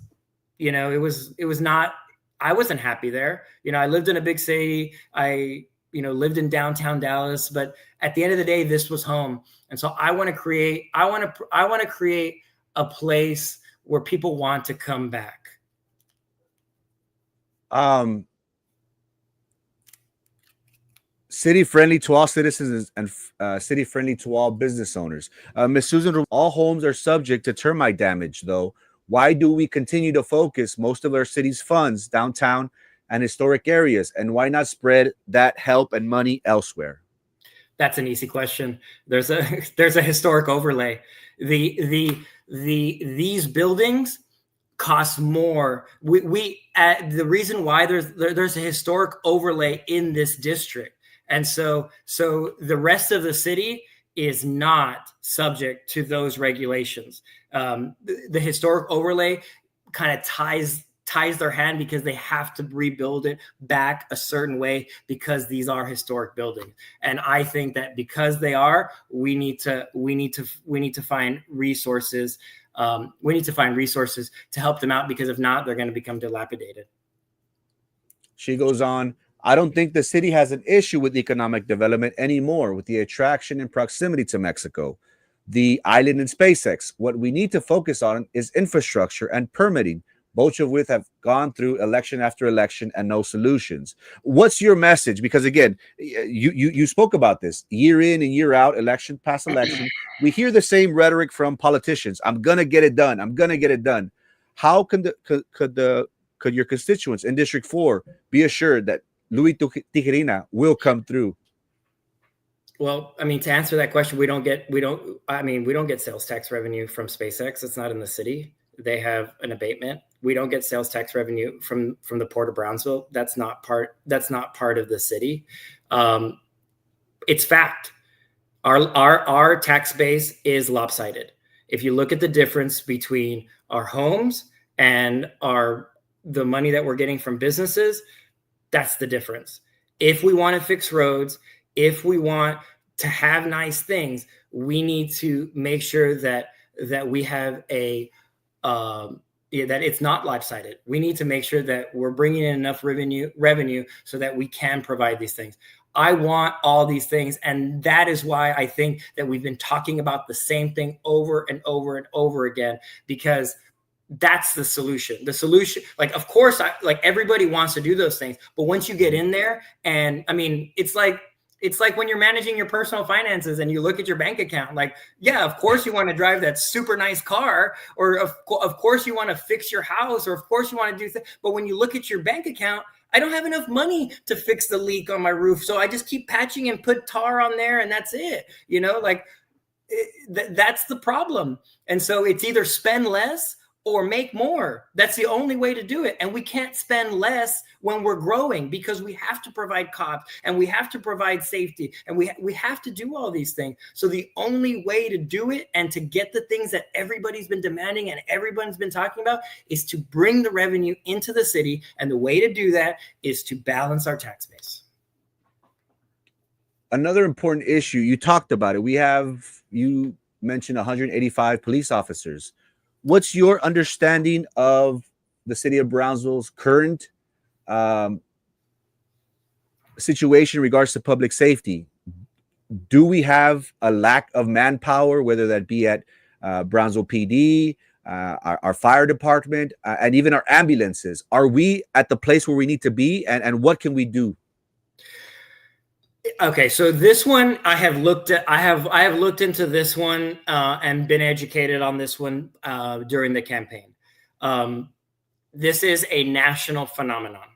not, I wasn't happy there. I lived in a big city. I, lived in downtown Dallas, but at the end of the day, this was home. And so I want to create a place where people want to come back. City friendly to all citizens and city friendly to all business owners. Ms. Susan, all homes are subject to termite damage, though. Why do we continue to focus most of our city's funds downtown and historic areas? And why not spread that help and money elsewhere? That's an easy question. There's a historic overlay. These buildings cost more. The reason why there's a historic overlay in this district. And so the rest of the city is not subject to those regulations. The historic overlay kind of ties their hand, because they have to rebuild it back a certain way, because these are historic buildings. And I think that because they are, we need to find resources. We need to find resources to help them out, because if not, they're going to become dilapidated. She goes on, I don't think the city has an issue with economic development anymore with the attraction and proximity to Mexico, the island, and SpaceX. What we need to focus on is infrastructure and permitting, both of which have gone through election after election and no solutions. What's your message? Because again, you spoke about this year in and year out, election past election. We hear the same rhetoric from politicians. I'm going to get it done. I'm going to get it done. How could your constituents in District 4 be assured that Luis Tijerina will come through? Well, to answer that question, we don't get sales tax revenue from SpaceX. It's not in the city. They have an abatement. We don't get sales tax revenue from the Port of Brownsville. That's not part of the city. It's fact. Our tax base is lopsided. If you look at the difference between our homes and the money that we're getting from businesses, that's the difference. If we want to fix roads, if we want to have nice things, we need to make sure that we have that it's not lopsided. We need to make sure that we're bringing in enough revenue so that we can provide these things. I want all these things. And that is why I think that we've been talking about the same thing over and over and over again, because that's the solution. The solution, like, of course, everybody wants to do those things, but once you get in there, and it's like when you're managing your personal finances and you look at your bank account, like, yeah, of course you want to drive that super nice car, or of course you want to fix your house, or of course you want to do things. But when you look at your bank account, I don't have enough money to fix the leak on my roof, so I just keep patching and put tar on there, and that's it. Like that's the problem. And so it's either spend less or make more. That's the only way to do it. And we can't spend less when we're growing, because we have to provide cops and we have to provide safety, and we have to do all these things. So the only way to do it and to get the things that everybody's been demanding and everyone's been talking about is to bring the revenue into the city. And the way to do that is to balance our tax base. Another important issue, you talked about it. You mentioned 185 police officers. What's your understanding of the city of Brownsville's current situation in regards to public safety? Do we have a lack of manpower, whether that be at Brownsville PD, our fire department, and even our ambulances? Are we at the place where we need to be, and what can we do? Okay, so this one I have looked at. I have looked into this one and been educated on this one during the campaign. This is a national phenomenon.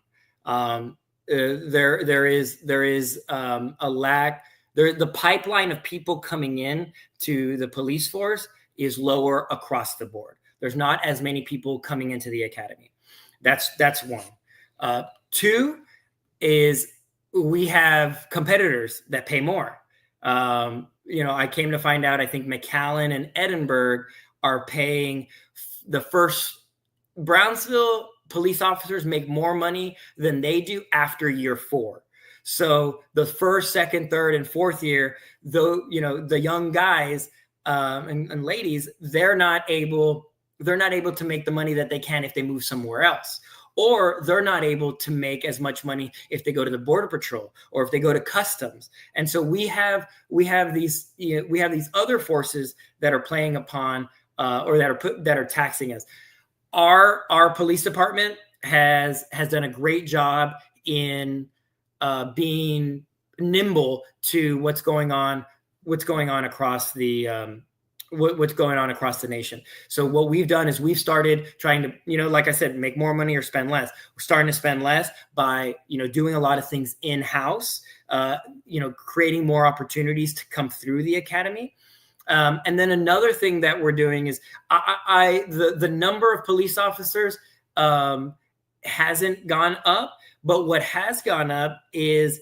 There is a lack. The pipeline of people coming in to the police force is lower across the board. There's not as many people coming into the academy. That's one. Two is we have competitors that pay more. I came to find out, I think McAllen and Edinburgh are paying the first. Brownsville police officers make more money than they do after year 4. So the first, second, third, and fourth year, though, the young guys and ladies, they're not able to make the money that they can if they move somewhere else. Or they're not able to make as much money if they go to the Border Patrol or if they go to Customs. And so we have these other forces that are playing upon or that are taxing us. Our police department has done a great job in being nimble to what's going on across the what's going on across the nation. So what we've done is we've started trying to, like I said, make more money or spend less. We're starting to spend less by, doing a lot of things in-house, creating more opportunities to come through the academy. And then another thing that we're doing is the number of police officers hasn't gone up, but what has gone up is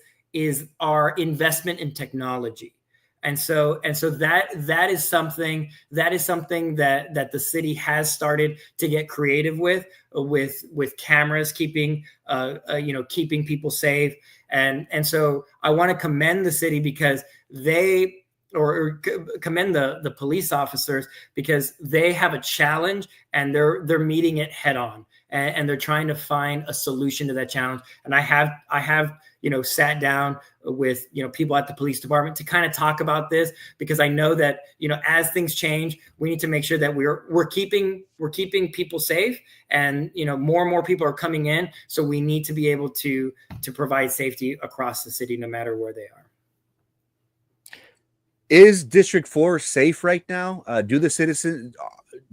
our investment in technology. And so that is something that the city has started to get creative with cameras, keeping people safe. And so I want to commend the city because commend the police officers because they have a challenge and they're meeting it head on, and they're trying to find a solution to that challenge. And I have sat down with, people at the police department to kind of talk about this, because I know that, as things change, we need to make sure that we're keeping people safe, and, more and more people are coming in. So we need to be able to provide safety across the city, no matter where they are. Is District 4 safe right now? Do the citizens,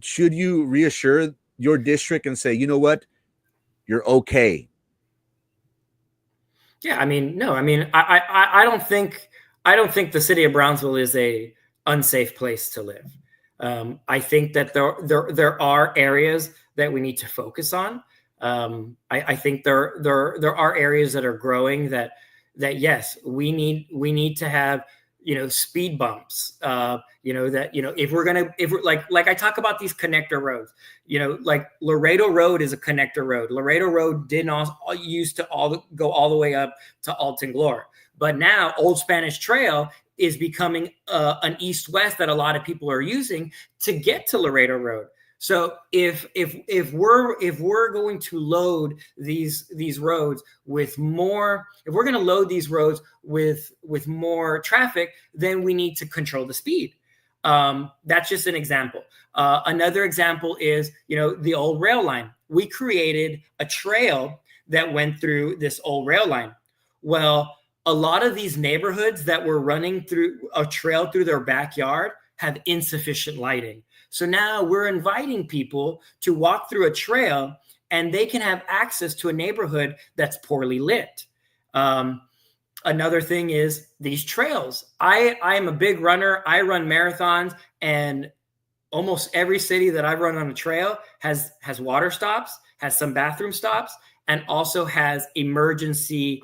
should you reassure your district and say, you know what, you're okay? Yeah, I don't think the city of Brownsville is a unsafe place to live. I think that there are areas that we need to focus on. I think there are areas that are growing that yes, we need to have, speed bumps, if we're like I talk about these connector roads, like Laredo Road is a connector road. Laredo Road didn't used to go all the way up to Alton Glore, but now Old Spanish Trail is becoming an east-west that a lot of people are using to get to Laredo Road. So if we're going to load these roads with more, if we're going to load these roads with more traffic, then we need to control the speed. That's just an example. Another example is, the old rail line. We created a trail that went through this old rail line. Well, a lot of these neighborhoods that were running through a trail through their backyard have insufficient lighting. So now we're inviting people to walk through a trail and they can have access to a neighborhood that's poorly lit. Another thing is these trails. I am a big runner. I run marathons, and almost every city that I've run on a trail has water stops, has some bathroom stops, and also has emergency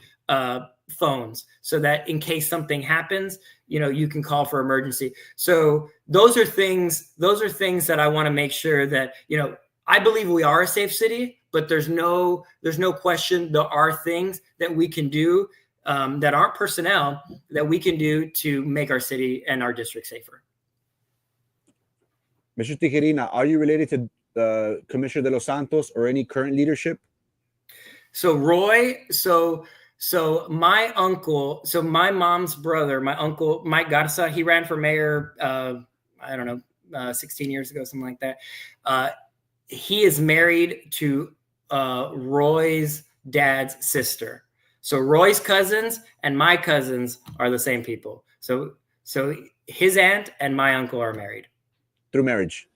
phones, so that in case something happens, you can call for emergency. So those are things that I want to make sure that, I believe we are a safe city, but there's no question there are things that we can do that aren't personnel that we can do to make our city and our district safer. Mr. Tijerina, are you related to Commissioner de los Santos or any current leadership? So Roy, so my uncle, so my mom's brother, my uncle Mike Garza, he ran for mayor, I don't know, 16 years ago, something like that. He is married to Roy's dad's sister. So Roy's cousins and my cousins are the same people. So his aunt and my uncle are married. Through marriage.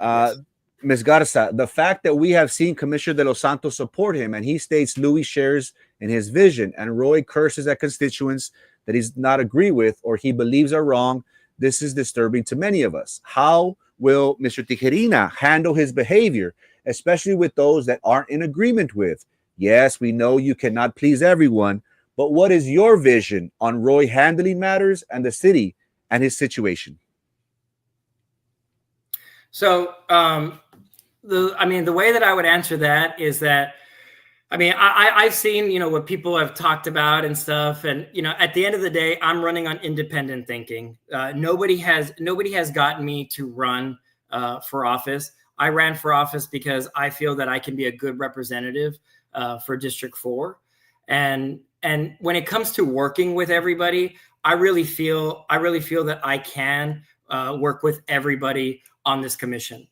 Yes. Ms. Garza, the fact that we have seen Commissioner de los Santos support him, and he states Louis shares in his vision, and Roy curses at constituents that he's not agree with or he believes are wrong, this is disturbing to many of us. How will Mr. Tijerina handle his behavior, especially with those that aren't in agreement with? Yes, we know you cannot please everyone, but what is your vision on Roy handling matters and the city and his situation? So, the way that I would answer that is that, I've seen, what people have talked about and stuff. And, at the end of the day, I'm running on independent thinking. Nobody has gotten me to run for office. I ran for office because I feel that I can be a good representative for District 4. And when it comes to working with everybody, I really feel that I can work with everybody on this commission.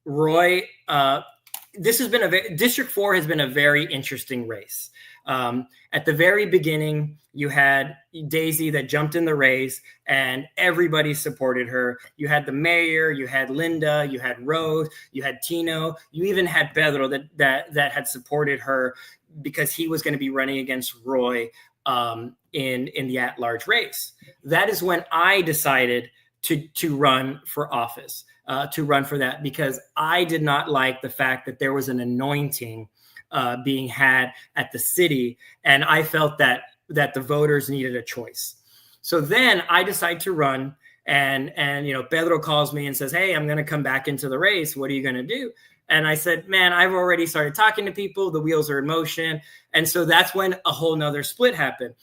Roy, District 4 has been a very interesting race. At the very beginning, you had Daisy that jumped in the race and everybody supported her. You had the mayor, you had Linda, you had Rose, you had Tino, you even had Pedro that had supported her because he was going to be running against Roy in the at-large race. That is when I decided to run for office, to run for that, because I did not like the fact that there was an anointing being had at the city, and I felt that the voters needed a choice. So then I decided to run, and Pedro calls me and says, "Hey, I'm going to come back into the race. What are you going to do?" And I said, "Man, I've already started talking to people. The wheels are in motion." And so that's when a whole nother split happened.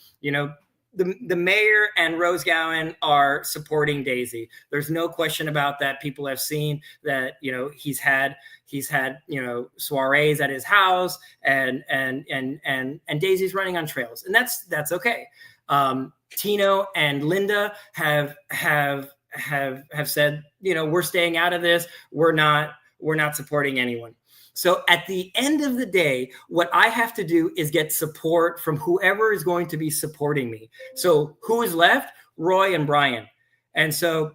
The mayor and Rose Gowen are supporting Daisy. There's no question about that. People have seen that, he's had soirees at his house, and Daisy's running on trails, and that's okay. Tino and Linda have said, we're staying out of this. We're not supporting anyone. So at the end of the day, what I have to do is get support from whoever is going to be supporting me. So who is left? Roy and Brian. And so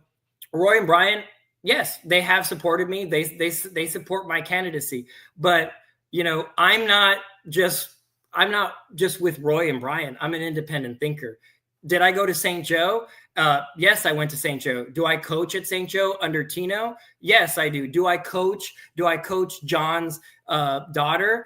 Roy and Brian, yes, they have supported me. They support my candidacy. But, I'm not just with Roy and Brian. I'm an independent thinker. Did I go to St. Joe? Yes, I went to St. Joe. Do I coach at St. Joe under Tino? Yes, I do. Do I coach John's daughter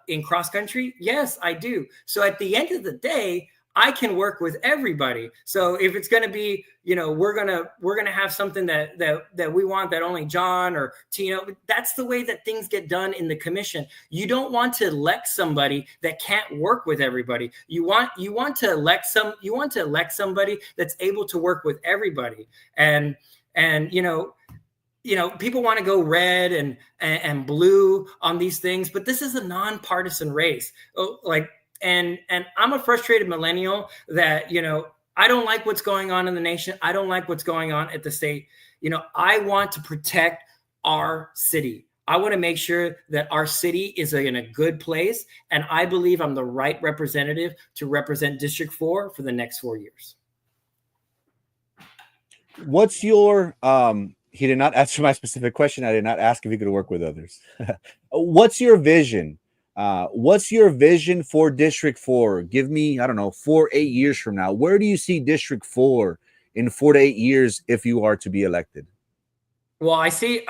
in cross country? Yes, I do. So at the end of the day, I can work with everybody. So if it's going to be, we're going to have something that we want that only John or Tino, that's the way that things get done in the commission. You don't want to elect somebody that can't work with everybody. You want to elect somebody that's able to work with everybody. And people want to go red and blue on these things, but this is a nonpartisan race. And I'm a frustrated millennial that, I don't like what's going on in the nation. I don't like what's going on at the state. I want to protect our city. I want to make sure that our city is in a good place. And I believe I'm the right representative to represent District 4 for the next 4 years. What's your He did not answer my specific question. I did not ask if he could work with others. What's your vision? What's your vision for District 4? Give me, I don't know, 4, 8 years from now. Where do you see District 4 in 4 to 8 years if you are to be elected? Well, I see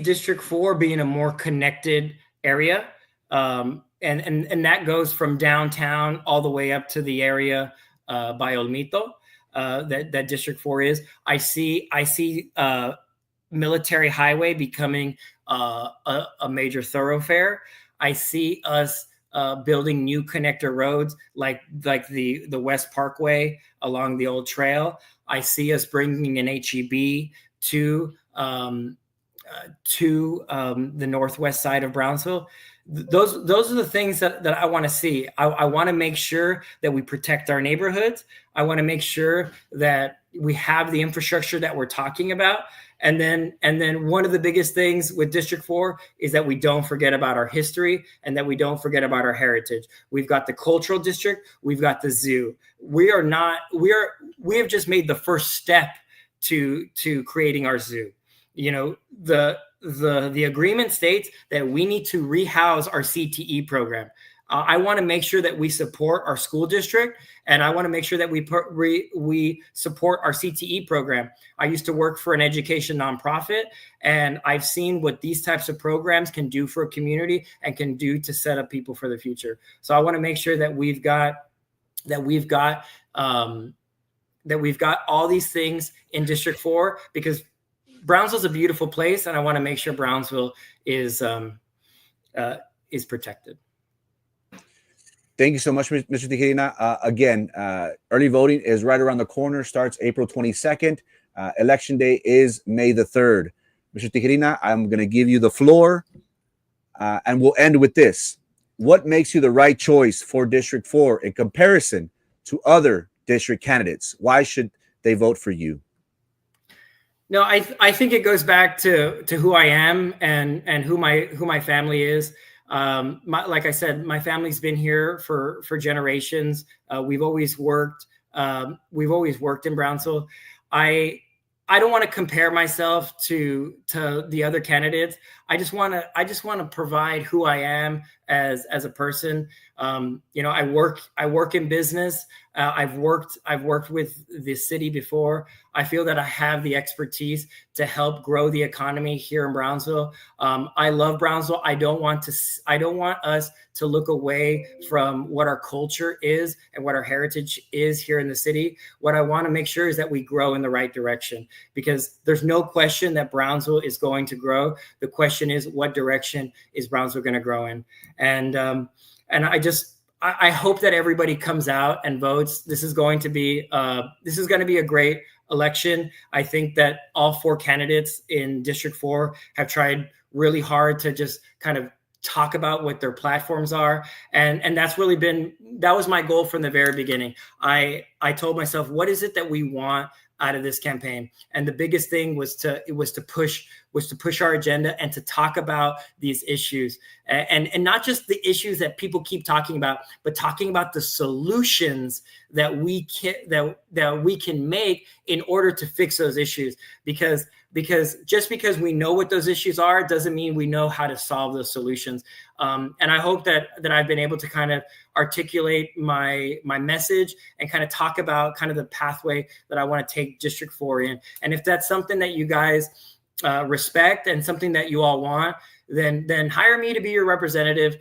District 4 being a more connected area. And that goes from downtown all the way up to the area by Olmito. That District 4 is. I see Military Highway becoming a major thoroughfare. I see us building new connector roads like the West Parkway along the old trail. I see us bringing an HEB to the northwest side of Brownsville. Those are the things that I want to see. I want to make sure that we protect our neighborhoods. I want to make sure that we have the infrastructure that we're talking about. And then one of the biggest things with District 4 is that we don't forget about our history and that we don't forget about our heritage. We've got the cultural district, we've got the zoo. We have just made the first step to creating our zoo. You know, the agreement states that we need to rehouse our CTE program. I want to make sure that we support our school district, and I want to make sure that we support our CTE program. I used to work for an education nonprofit, and I've seen what these types of programs can do for a community and can do to set up people for the future. So I want to make sure that we've got all these things in District 4, because Brownsville's a beautiful place, and I want to make sure Brownsville is protected. Thank you so much, Mr. Tijerina. Again, early voting is right around the corner, starts April 22nd. Election day is May the 3rd. Mr. Tijerina, I'm going to give you the floor, and we'll end with this. What makes you the right choice for District 4 in comparison to other district candidates? Why should they vote for you? No, I think it goes back to who I am and who my family is. Like I said, my family's been here for generations. We've always worked in Brownsville. I don't want to compare myself to the other candidates. I just want to provide who I am as a person. I work in business. I've worked with the city before. I feel that I have the expertise to help grow the economy here in Brownsville. I love Brownsville. I don't want us to look away from what our culture is and what our heritage is here in the city. What I want to make sure is that we grow in the right direction, because there's no question that Brownsville is going to grow. The question is, what direction is Brownsville going to grow in? And I hope that everybody comes out and votes. This is going to be a great election. I think that all four candidates in District 4 have tried really hard to just kind of talk about what their platforms are. And that was my goal from the very beginning. I told myself, what is it that we want out of this campaign? And the biggest thing was to push our agenda and to talk about these issues, and not just the issues that people keep talking about, but talking about the solutions that we can make in order to fix those issues. Because just because we know what those issues are doesn't mean we know how to solve those solutions. And I hope that I've been able to kind of articulate my message and kind of talk about kind of the pathway that I want to take District 4 in. And if that's something that you guys respect and something that you all want, then hire me to be your representative,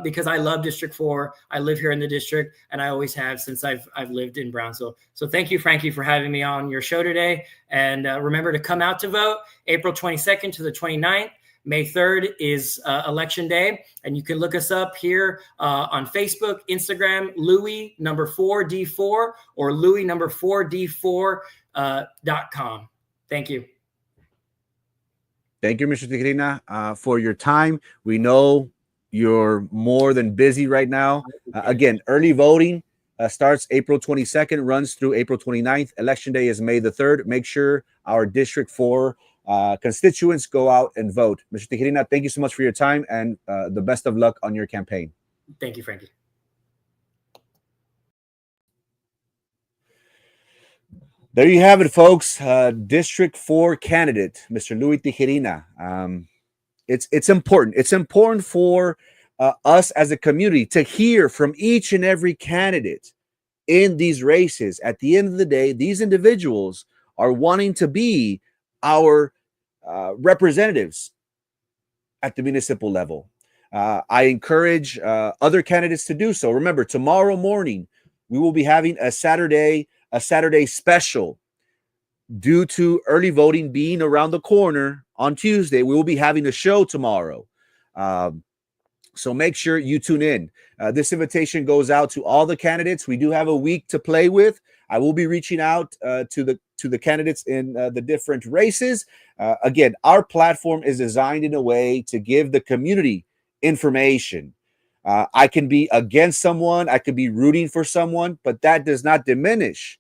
because I love District 4. I live here in the district, and I always have since I've lived in Brownsville. So thank you, Frankie, for having me on your show today. And remember to come out to vote April 22nd to the 29th. May 3rd is election day, and you can look us up here on Facebook, Instagram, Louis #4D4 or Louis #4D4.com. Thank you. Thank you, Mr. Tijerina, for your time. We know you're more than busy right now. Again, early voting starts April 22nd, runs through April 29th. Election day is May the 3rd. Make sure our District 4 constituents go out and vote. Mr. Tijerina, thank you so much for your time, and the best of luck on your campaign. Thank you, Frankie. There you have it, folks. District 4 candidate, Mr. Louis Tijerina. It's important. It's important for us as a community to hear from each and every candidate in these races. At the end of the day, these individuals are wanting to be our representatives at the municipal level. I encourage other candidates to do so. Remember, tomorrow morning we will be having a Saturday special. Due to early voting being around the corner on Tuesday, we will be having a show tomorrow. So make sure you tune in. This invitation goes out to all the candidates. We do have a week to play with. I will be reaching out to the candidates in the different races. Again, our platform is designed in a way to give the community information. I can be against someone, I could be rooting for someone, but that does not diminish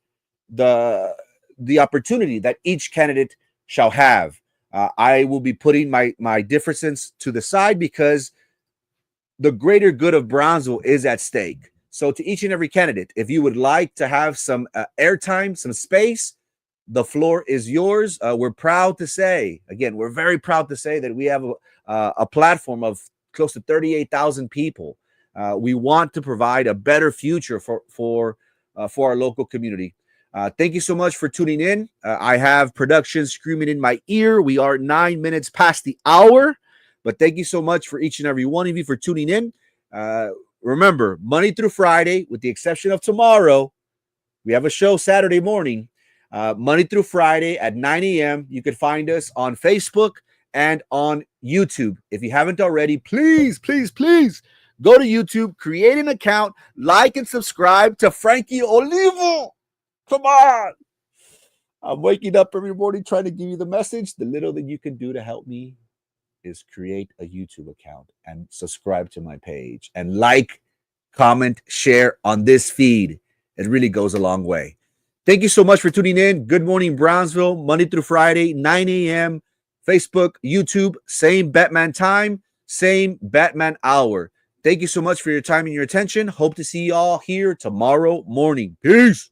the opportunity that each candidate shall have. I will be putting my differences to the side because the greater good of Brownsville is at stake. So to each and every candidate, if you would like to have some airtime, some space, the floor is yours. We're proud to say, again, we're very proud to say that we have a platform of close to 38,000 people. We want to provide a better future for our local community. Thank you so much for tuning in. I have production screaming in my ear. We are 9 minutes past the hour, but thank you so much for each and every one of you for tuning in. Remember, Monday through Friday, with the exception of tomorrow, we have a show Saturday morning. Monday through Friday at 9 a.m. You can find us on Facebook and on YouTube. If you haven't already, please, please, please go to YouTube, create an account, like and subscribe to Frankie Olivo. Come on. I'm waking up every morning trying to give you the message. The little that you can do to help me is create a YouTube account and subscribe to my page and like, comment, share on this feed. It really goes a long way. Thank you so much for tuning in. Good morning, Brownsville, Monday through Friday, 9 a.m. Facebook, YouTube, same Batman time, same Batman hour. Thank you so much for your time and your attention. Hope to see you all here tomorrow morning. Peace.